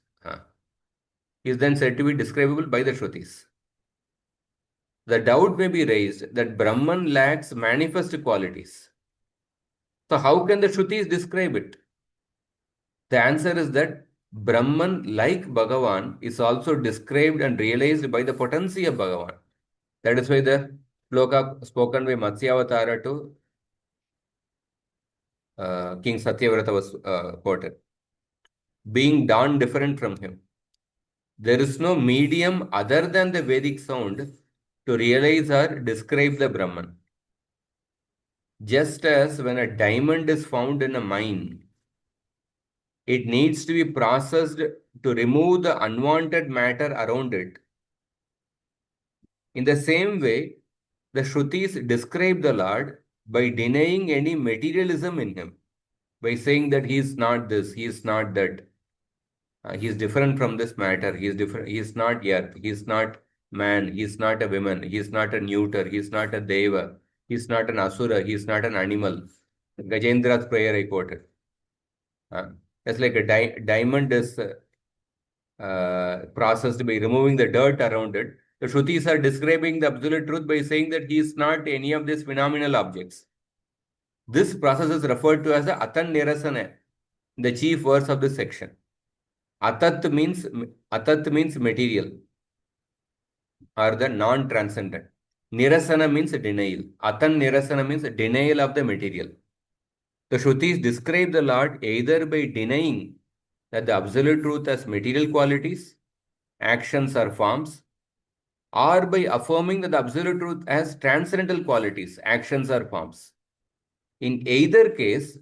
He is then said to be describable by the Shrutis. The doubt may be raised that Brahman lacks manifest qualities. So how can the Shrutis describe it? The answer is that Brahman, like Bhagavan, is also described and realized by the potency of Bhagavan. That is why the sloka spoken by Matsyavatara to King Satyavrata was quoted. Being dawn different from him. There is no medium other than the Vedic sound to realize or describe the Brahman. Just as when a diamond is found in a mine, it needs to be processed to remove the unwanted matter around it. In the same way, the Shrutis describe the Lord by denying any materialism in him, by saying that he is not this, he is not that. He is different from this matter. He is different. He is not earth. He is not man. He is not a woman. He is not a neuter. He is not a deva. He is not an asura. He is not an animal. Gajendra's prayer I quoted. It's like a diamond is processed by removing the dirt around it. The Shrutis are describing the absolute truth by saying that he is not any of these phenomenal objects. This process is referred to as the Atan Nirasana, the chief verse of this section. Atat means material or the non-transcendent. Nirasana means denial. Atan Nirasana means denial of the material. The Shrutis describe the Lord either by denying that the absolute truth has material qualities, actions or forms, or by affirming that the absolute truth has transcendental qualities, actions or forms. In either case,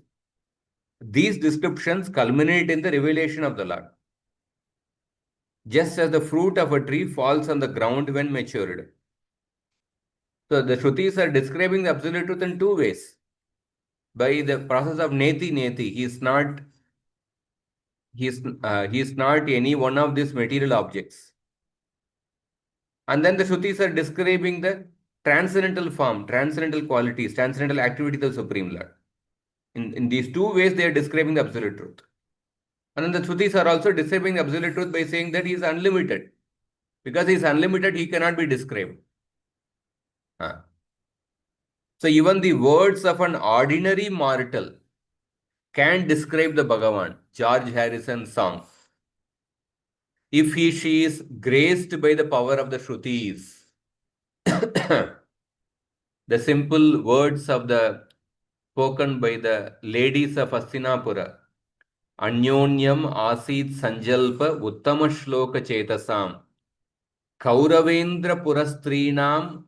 these descriptions culminate in the revelation of the Lord. just as the fruit of a tree falls on the ground when matured. So the Shrutis are describing the absolute truth in two ways. By the process of neti neti, he is not any one of these material objects. And then the Shrutis are describing the transcendental form, transcendental qualities, transcendental activity of the Supreme Lord. In these two ways, they are describing the absolute truth. And then the Shrutis are also describing the absolute truth by saying that he is unlimited. Because he is unlimited, he cannot be described. So even the words of an ordinary mortal can describe the Bhagavan, George Harrison's song. If she is graced by the power of the Shrutis, the simple words of the spoken by the ladies of Hastinapura, Anyonyam Asit Sanjalpa Uttama Shloka Chetasam, Kauravendra Purastrinam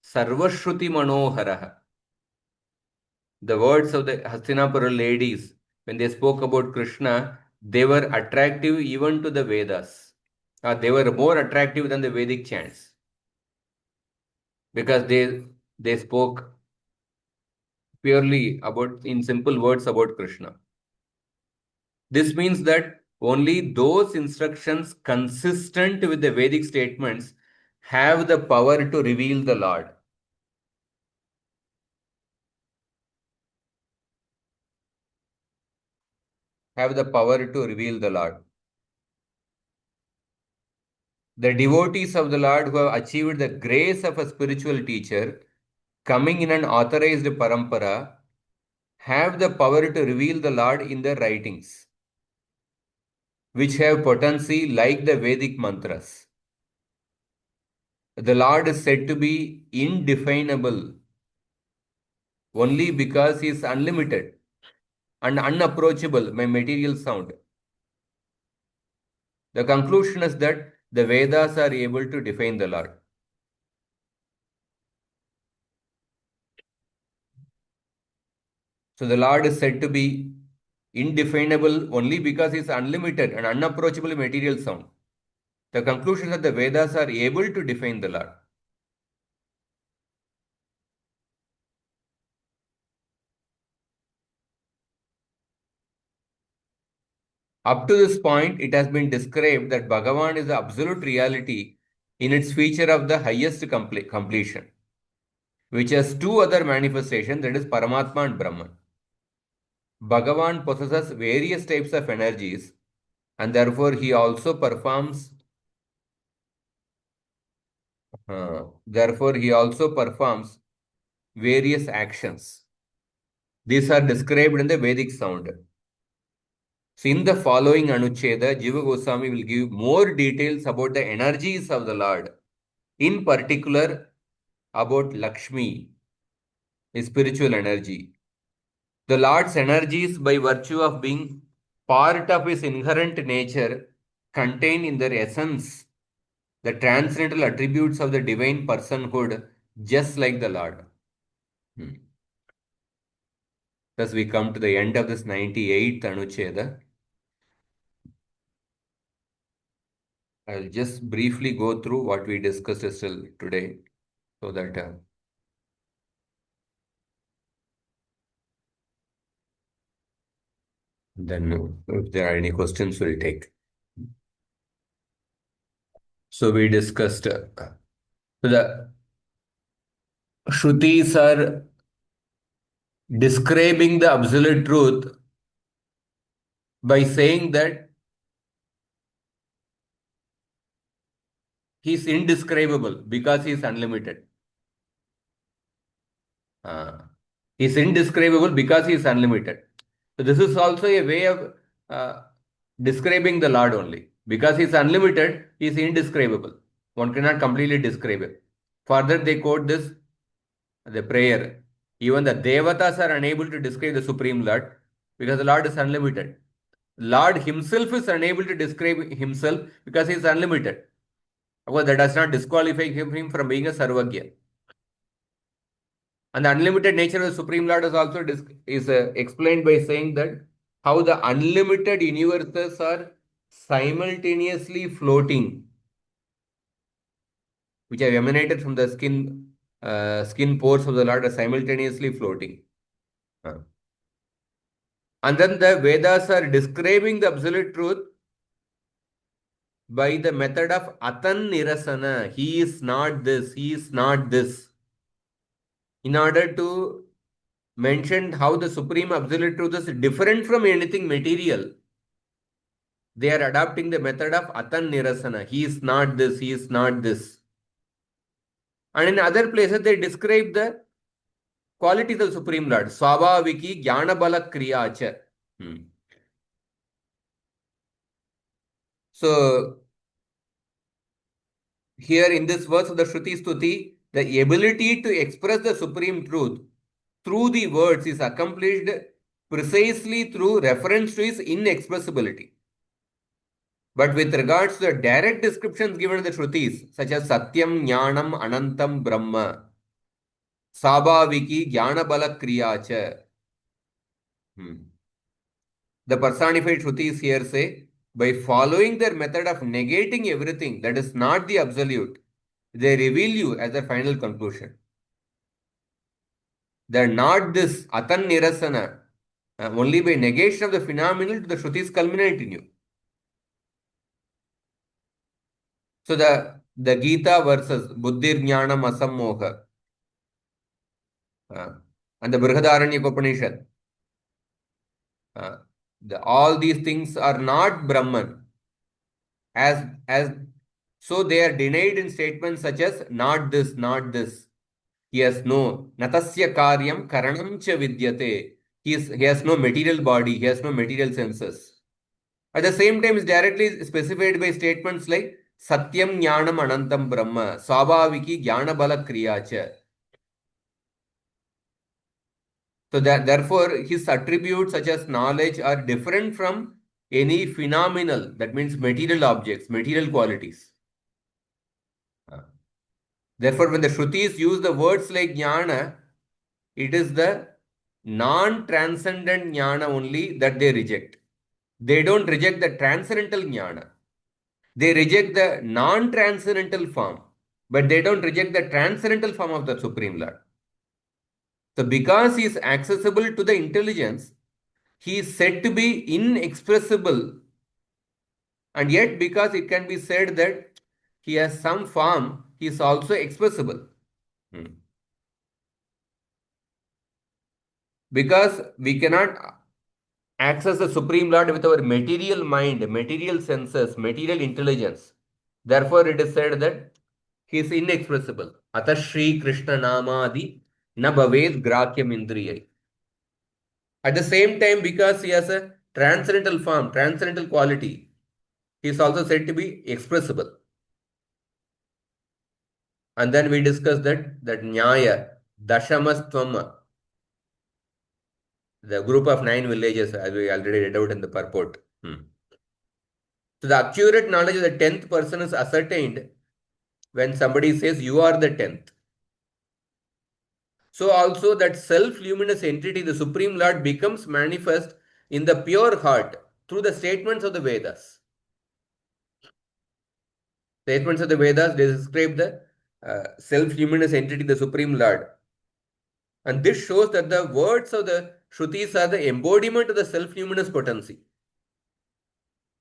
Sarvashruti Manoharaha. The words of the Hastinapura ladies, when they spoke about Krishna, they were attractive even to the Vedas. They were more attractive than the Vedic chants because they spoke purely about, in simple words, about Krishna. This means that only those instructions consistent with the Vedic statements have the power to reveal the Lord. Have the power to reveal the Lord. The devotees of the Lord who have achieved the grace of a spiritual teacher, coming in an authorized parampara, have the power to reveal the Lord in their writings, which have potency like the Vedic mantras. The Lord is said to be indefinable only because he is unlimited and unapproachable by material sound. The conclusion is that the Vedas are able to define the Lord. So the Lord is said to be indefinable only because he is unlimited and unapproachable by material sound. The conclusion is that the Vedas are able to define the Lord. Up to this point, it has been described that Bhagavan is the absolute reality in its feature of the highest completion, which has two other manifestations, that is Paramatma and Brahman. Bhagavan possesses various types of energies and therefore he also performs various actions. These are described in the Vedic sound. So in the following anuccheda, Jiva Goswami will give more details about the energies of the Lord, in particular about Lakshmi, his spiritual energy. The Lord's energies, by virtue of being part of his inherent nature, contain in their essence the transcendental attributes of the divine personhood, just like the Lord. Thus, we come to the end of this 98th Anucheda. I'll just briefly go through what we discussed still today so that then if there are any questions, we'll take. So we discussed the Shrutis are describing the absolute truth by saying that he is indescribable because he is unlimited. He is indescribable because he is unlimited. So this is also a way of describing the Lord only. Because he is unlimited, he is indescribable. One cannot completely describe it. Further, they quote this, the prayer. Even the Devatas are unable to describe the Supreme Lord because the Lord is unlimited. Lord himself is unable to describe himself because he is unlimited. Of course, that does not disqualify him from being a Sarvagya. And the unlimited nature of the Supreme Lord is also explained by saying that how the unlimited universes are simultaneously floating, which have emanated from the skin pores of the Lord, are simultaneously floating. And then the Vedas are describing the absolute truth by the method of Atan Nirasana. He is not this, he is not this. In order to mention how the Supreme Absolute Truth is different from anything material, they are adopting the method of Atan Nirasana. He is not this, he is not this. And in other places, they describe the qualities of Supreme Lord. Swabhaviki Jnanabala Kriyacha. So, here in this verse of the Shruti Stuti, the ability to express the Supreme Truth through the words is accomplished precisely through reference to his inexpressibility. But with regards to the direct descriptions given in the Shrutis, such as Satyam, Jnanam, Anantam, Brahma, Sabhaviki, Jnanabala Kriyacha. The personified Shrutis here say, by following their method of negating everything that is not the absolute, they reveal you as their final conclusion. They are not this Atan Nirasana. Only by negation of the phenomenal do the Shrutis culminate in you. So the Gita verses Buddhir Jnanam Asammoha and the Brihadaranyaka Upanishad, all these things are not Brahman. As so they are denied in statements such as not this, not this. He has no natasya karyam karanam cha vidyate. He has no material body, he has no material senses. At the same time, is directly specified by statements like Satyam Jnanam Anantam Brahma, Swabhaviki Jnana Bala Kriyacha. So that therefore his attributes such as knowledge are different from any phenomenal, that means material objects, material qualities. Therefore, when the Shrutis use the words like Jnana, it is the non-transcendent Jnana only that they reject. They don't reject the transcendental Jnana. They reject the non-transcendental form, but they don't reject the transcendental form of the Supreme Lord. So because he is accessible to the intelligence, he is said to be inexpressible. And yet, because it can be said that he has some form, he is also expressible. Because we cannot access the Supreme Lord with our material mind, material senses, material intelligence. Therefore, it is said that he is inexpressible. Atah Shri Krishna Namadi na bhaved grakyam indriyai. At the same time, because he has a transcendental form, transcendental quality, he is also said to be expressible. And then we discussed that Nyaya, Dashamastvam, the group of 9 villages, as we already read out in the purport. So the accurate knowledge of the 10th person is ascertained when somebody says you are the 10th. So also that self-luminous entity, the Supreme Lord, becomes manifest in the pure heart through the statements of the Vedas. Statements of the Vedas describe the self-luminous entity, the Supreme Lord. And this shows that the words of the Shrutis are the embodiment of the self-luminous potency.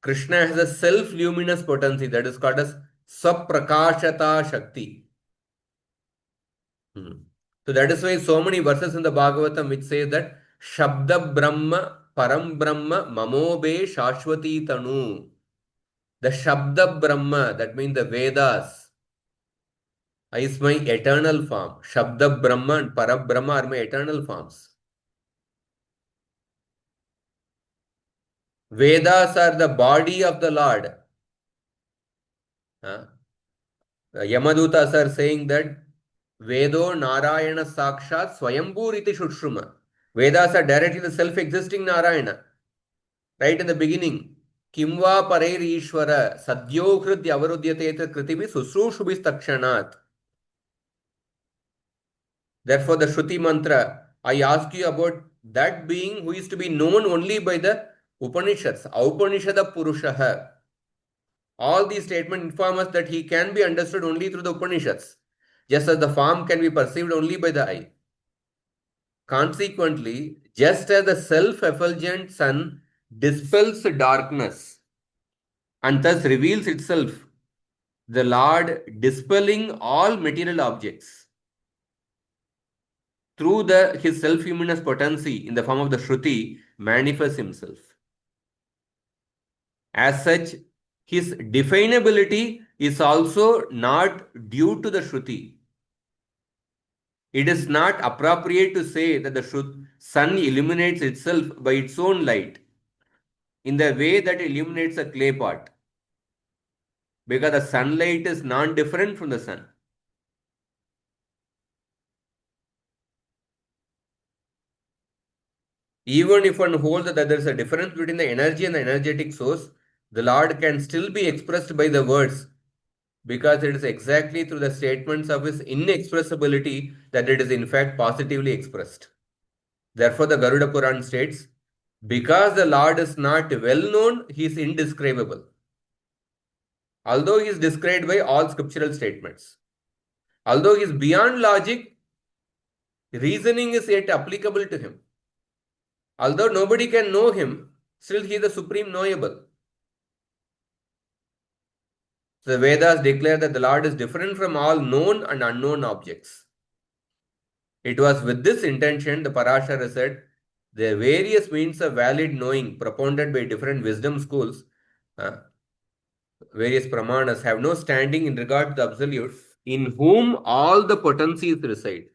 Krishna has a self-luminous potency that is called as Saprakashata Shakti. So that is why so many verses in the Bhagavatam which say that Shabda Brahma Param Brahma Mamobe Shashwati Tanu. The Shabda Brahma, that means the Vedas, is my eternal form. Shabda Brahma and Param Brahma are my eternal forms. Vedas are the body of the Lord. Yamadutas are saying that Vedo Narayana Sakshat Swayambhur iti Shushruma. Vedas are directly the self-existing Narayana. Right in the beginning. Kimva Parer Ishvara Sadyo Hridya Avarudyate Kritibi Susrushubis Takshanat. Therefore, the Shruti mantra, I ask you about that being who is to be known only by the Upanishads. Aupanishada Purushaha. All these statements inform us that he can be understood only through the Upanishads, just as the form can be perceived only by the eye. Consequently, just as the self-effulgent sun dispels darkness and thus reveals itself, the Lord dispelling all material objects through his self-luminous potency in the form of the Shruti manifests himself. As such, his definability is also not due to the Shruti. It is not appropriate to say that the sun illuminates itself by its own light in the way that it illuminates a clay pot, because the sunlight is non-different from the sun. Even if one holds that there is a difference between the energy and the energetic source, the Lord can still be expressed by the words, because it is exactly through the statements of his inexpressibility that it is in fact positively expressed. Therefore, the Garuda Puran states, because the Lord is not well known, he is indescribable, although he is described by all scriptural statements. Although he is beyond logic, reasoning is yet applicable to him. Although nobody can know him, still he is the supreme knowable. The Vedas declare that the Lord is different from all known and unknown objects. It was with this intention the Parashara said, the various means of valid knowing propounded by different wisdom schools, various pramanas, have no standing in regard to the Absolute, in whom all the potencies reside.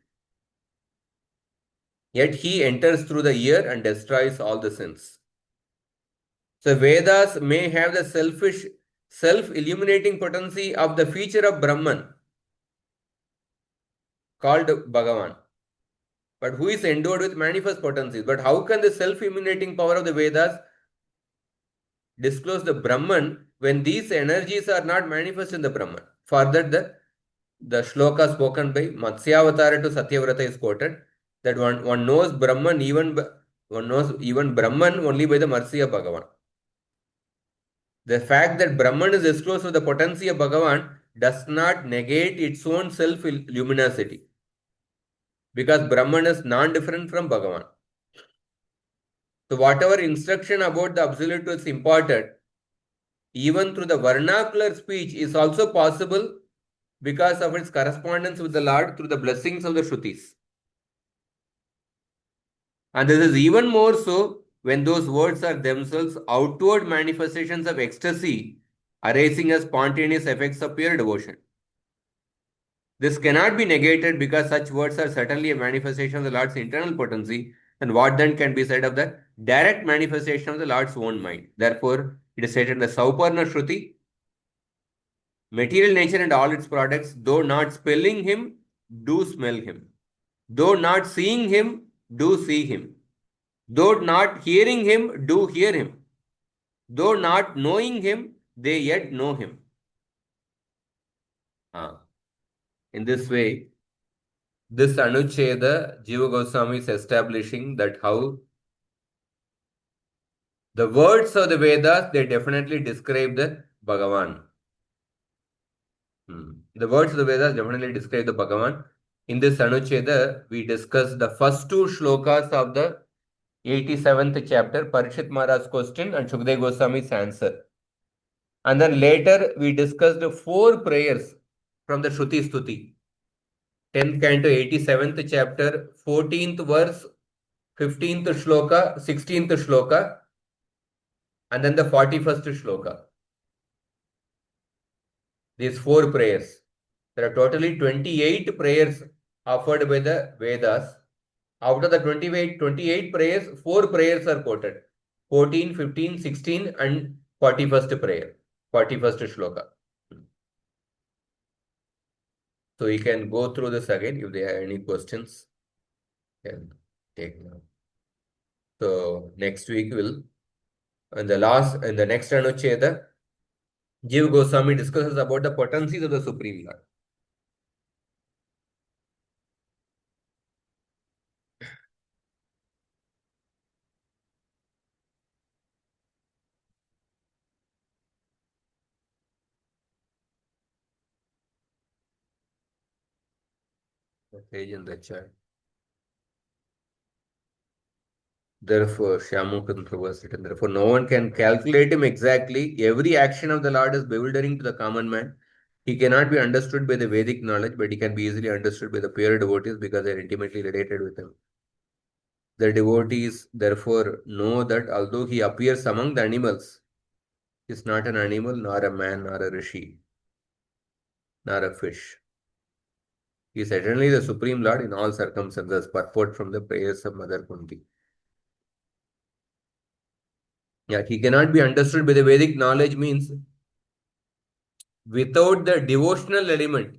Yet he enters through the ear and destroys all the sins. So Vedas may have the selfish, self-illuminating potency of the feature of Brahman, called Bhagavan, but who is endowed with manifest potencies. But how can the self-illuminating power of the Vedas disclose the Brahman when these energies are not manifest in the Brahman? Further, the shloka spoken by Matsyavatara to Satyavrata is quoted, that one knows Brahman only by the mercy of Bhagavan. The fact that Brahman is disclosed with the potency of Bhagavan does not negate its own self-luminosity, because Brahman is non-different from Bhagavan. So whatever instruction about the Absolute is imparted, even through the vernacular speech, is also possible because of its correspondence with the Lord through the blessings of the Shrutis. And this is even more so when those words are themselves outward manifestations of ecstasy, arising as spontaneous effects of pure devotion. This cannot be negated, because such words are certainly a manifestation of the Lord's internal potency. And what then can be said of the direct manifestation of the Lord's own mind? Therefore, it is stated in the Sauparna Shruti, material nature and all its products, though not spelling him, do smell him. Though not seeing him, do see him. Though not hearing him, do hear him. Though not knowing him, they yet know him. In this way, this anuccheda, Jiva Goswami is establishing that how the words of the Vedas, they definitely describe the Bhagavan. The words of the Vedas definitely describe the Bhagavan. In this anuccheda, we discuss the first two shlokas of the 87th chapter, Parishit Maharaj's question and Shukdev Goswami's answer. And then later, we discussed the four prayers from the Shruti Stuti. 10th canto, 87th chapter, 14th verse, 15th shloka, 16th shloka, and then the 41st shloka. These four prayers. There are totally 28 prayers offered by the Vedas. Out of the 28 prayers, 4 prayers are quoted. 14, 15, 16 and 41st prayer, 41st shloka. So you can go through this again if there are any questions. Can take now. So next week will, in the next Anucheda, Jiva Goswami discusses about the potencies of the Supreme Lord. page in the chat. Therefore, Shyamukhan Prabhu has written, therefore, no one can calculate him exactly. Every action of the Lord is bewildering to the common man. He cannot be understood by the Vedic knowledge, but he can be easily understood by the pure devotees because they are intimately related with him. The devotees, therefore, know that although he appears among the animals, he is not an animal, nor a man, nor a rishi, nor a fish. He is eternally the Supreme Lord in all circumstances, purport from the prayers of Mother Kunti. Yeah, he cannot be understood by the Vedic knowledge means without the devotional element.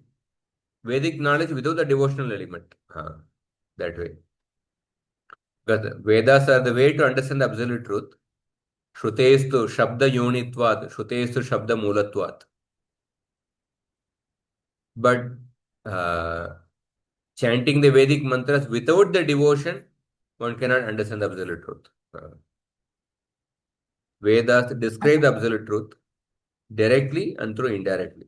Vedic knowledge without the devotional element. That way. Because Vedas are the way to understand the absolute truth. Shrutestu Shabda Yonitvat, Shrutestu Shabda Mulatvat. But chanting the Vedic mantras without the devotion, one cannot understand the absolute truth. Vedas describe the absolute truth directly and through indirectly.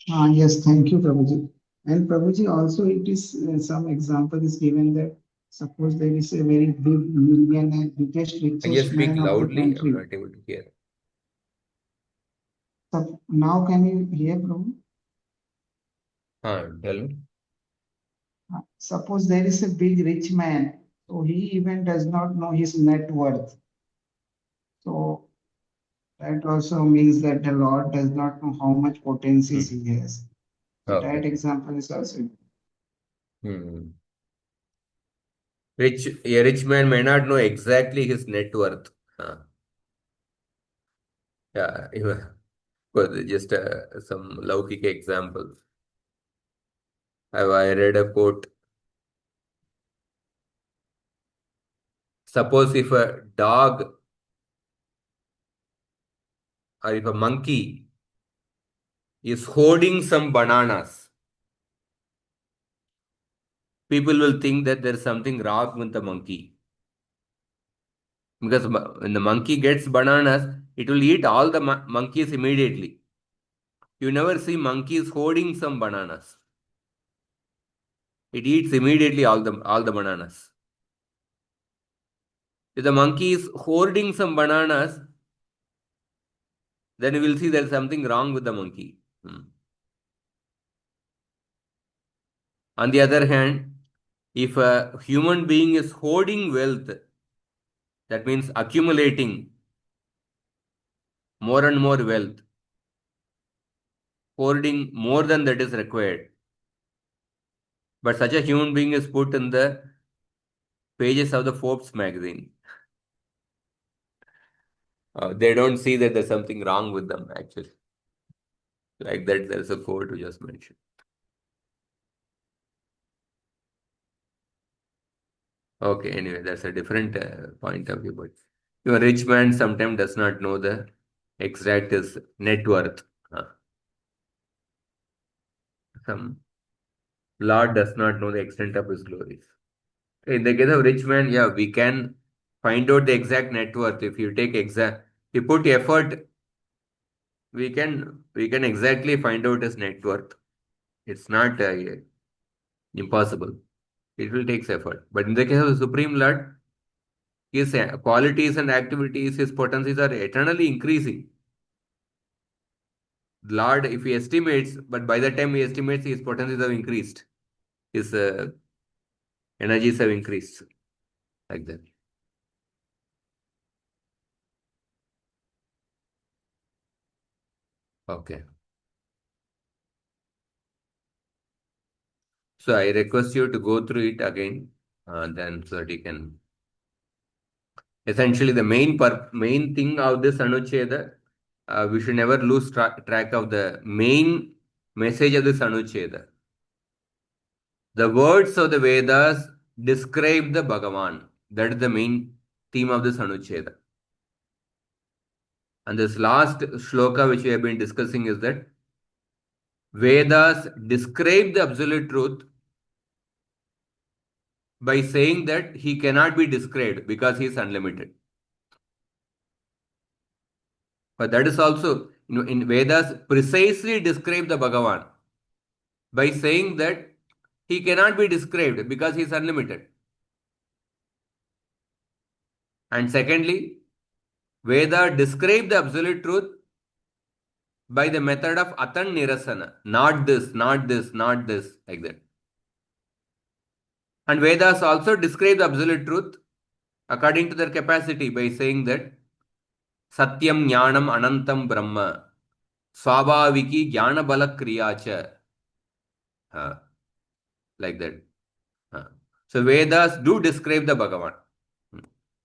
Yes, thank you, Prabhuji. And Prabhuji, also it is some example is given that suppose there is a very big millionaire, biggest, Can you richest speak man of the loudly? I'm country. not able to hear. So now can you hear, Prabhu? Tell me. Suppose there is a big rich man, so he even does not know his net worth. So that also means that the Lord does not know how much potencies he has. So that Okay. example is also. Hmm. A rich man may not know exactly his net worth. Yeah, just some Laukika examples. I read a quote. Suppose if a dog or if a monkey is hoarding some bananas, people will think that there is something wrong with the monkey. Because when the monkey gets bananas, it will eat all the monkeys immediately. You never see monkeys hoarding some bananas. It eats immediately all the bananas. If the monkey is hoarding some bananas, then you will see there is something wrong with the monkey. On the other hand, if a human being is hoarding wealth, that means accumulating more and more wealth, hoarding more than that is required. But such a human being is put in the pages of the Forbes magazine. They don't see that there's something wrong with them, actually. Like that, there's a quote you just mentioned. Okay, anyway, that's a different point of view. But your rich man sometimes does not know the exact his net worth. Some Lord does not know the extent of his glories. In the case of rich man, yeah, we can find out the exact net worth. If you take you put effort, we can exactly find out his net worth. It's not impossible. It will take effort. But in the case of the Supreme Lord, his qualities and activities, his potencies are eternally increasing. Lord, if he estimates, but by the time he estimates, his potencies have increased. His energies have increased. Like that. Okay. So I request you to go through it again, then so that you can. Essentially, the main thing of this anuccheda, we should never lose track of the main message of this anuccheda. The words of the Vedas describe the Bhagavan. That is the main theme of this anuccheda. And this last shloka which we have been discussing is that Vedas describe the absolute truth by saying that he cannot be described because he is unlimited. But that is also, in Vedas, precisely describe the Bhagavan by saying that he cannot be described because he is unlimited. And secondly, Veda describe the absolute truth by the method of atan nirasana. Not this, not this, not this, like that. And Vedas also describe the absolute truth according to their capacity by saying that Satyam Jnanam Anantam Brahma Swabhaviki Jnana Bala Kriyacha. Like that. So Vedas do describe the Bhagavan.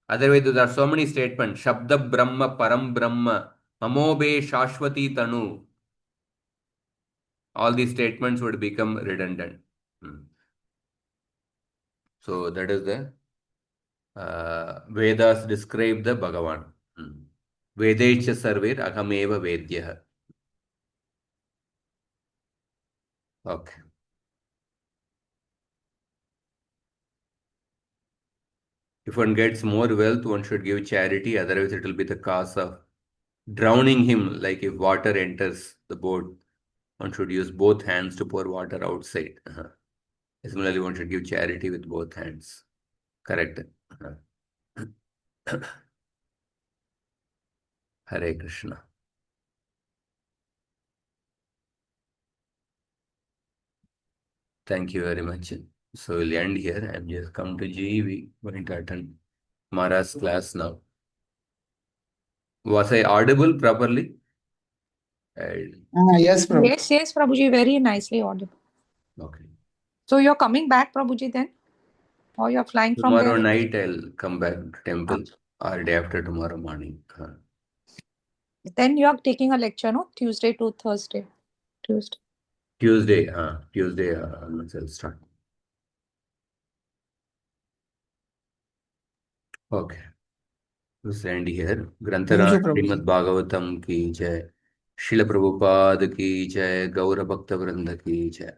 Otherwise, there are so many statements. Shabda Brahma Param Brahma Mamobe Shashwati Tanu. All these statements would become redundant. So that is the Vedas describe the Bhagavan. Vedecha sarvir ahameva vedyah. Okay. If one gets more wealth, one should give charity. Otherwise, it will be the cause of drowning him. Like if water enters the boat, one should use both hands to pour water outside. Similarly, one should give charity with both hands. Correct. Hare Krishna. Thank you very much. So we'll end here. I'm just come to G. We going to attend Mara's class now. Was I audible properly? Yes, Prabhu. Yes, Prabhuji, very nicely audible. Okay. So you're coming back, Prabhuji, then? Or you're flying from Tomorrow there? night I'll come back to temple or day after tomorrow morning. Then you are taking a lecture, no? Tuesday to Thursday. Tuesday. Tuesday, I'll start. Okay. Let's end here. Grantharaj Srimad Bhagavatam ki jai. Srila Prabhupada ki jai. Gaura Bhakta Vrinda ki jai.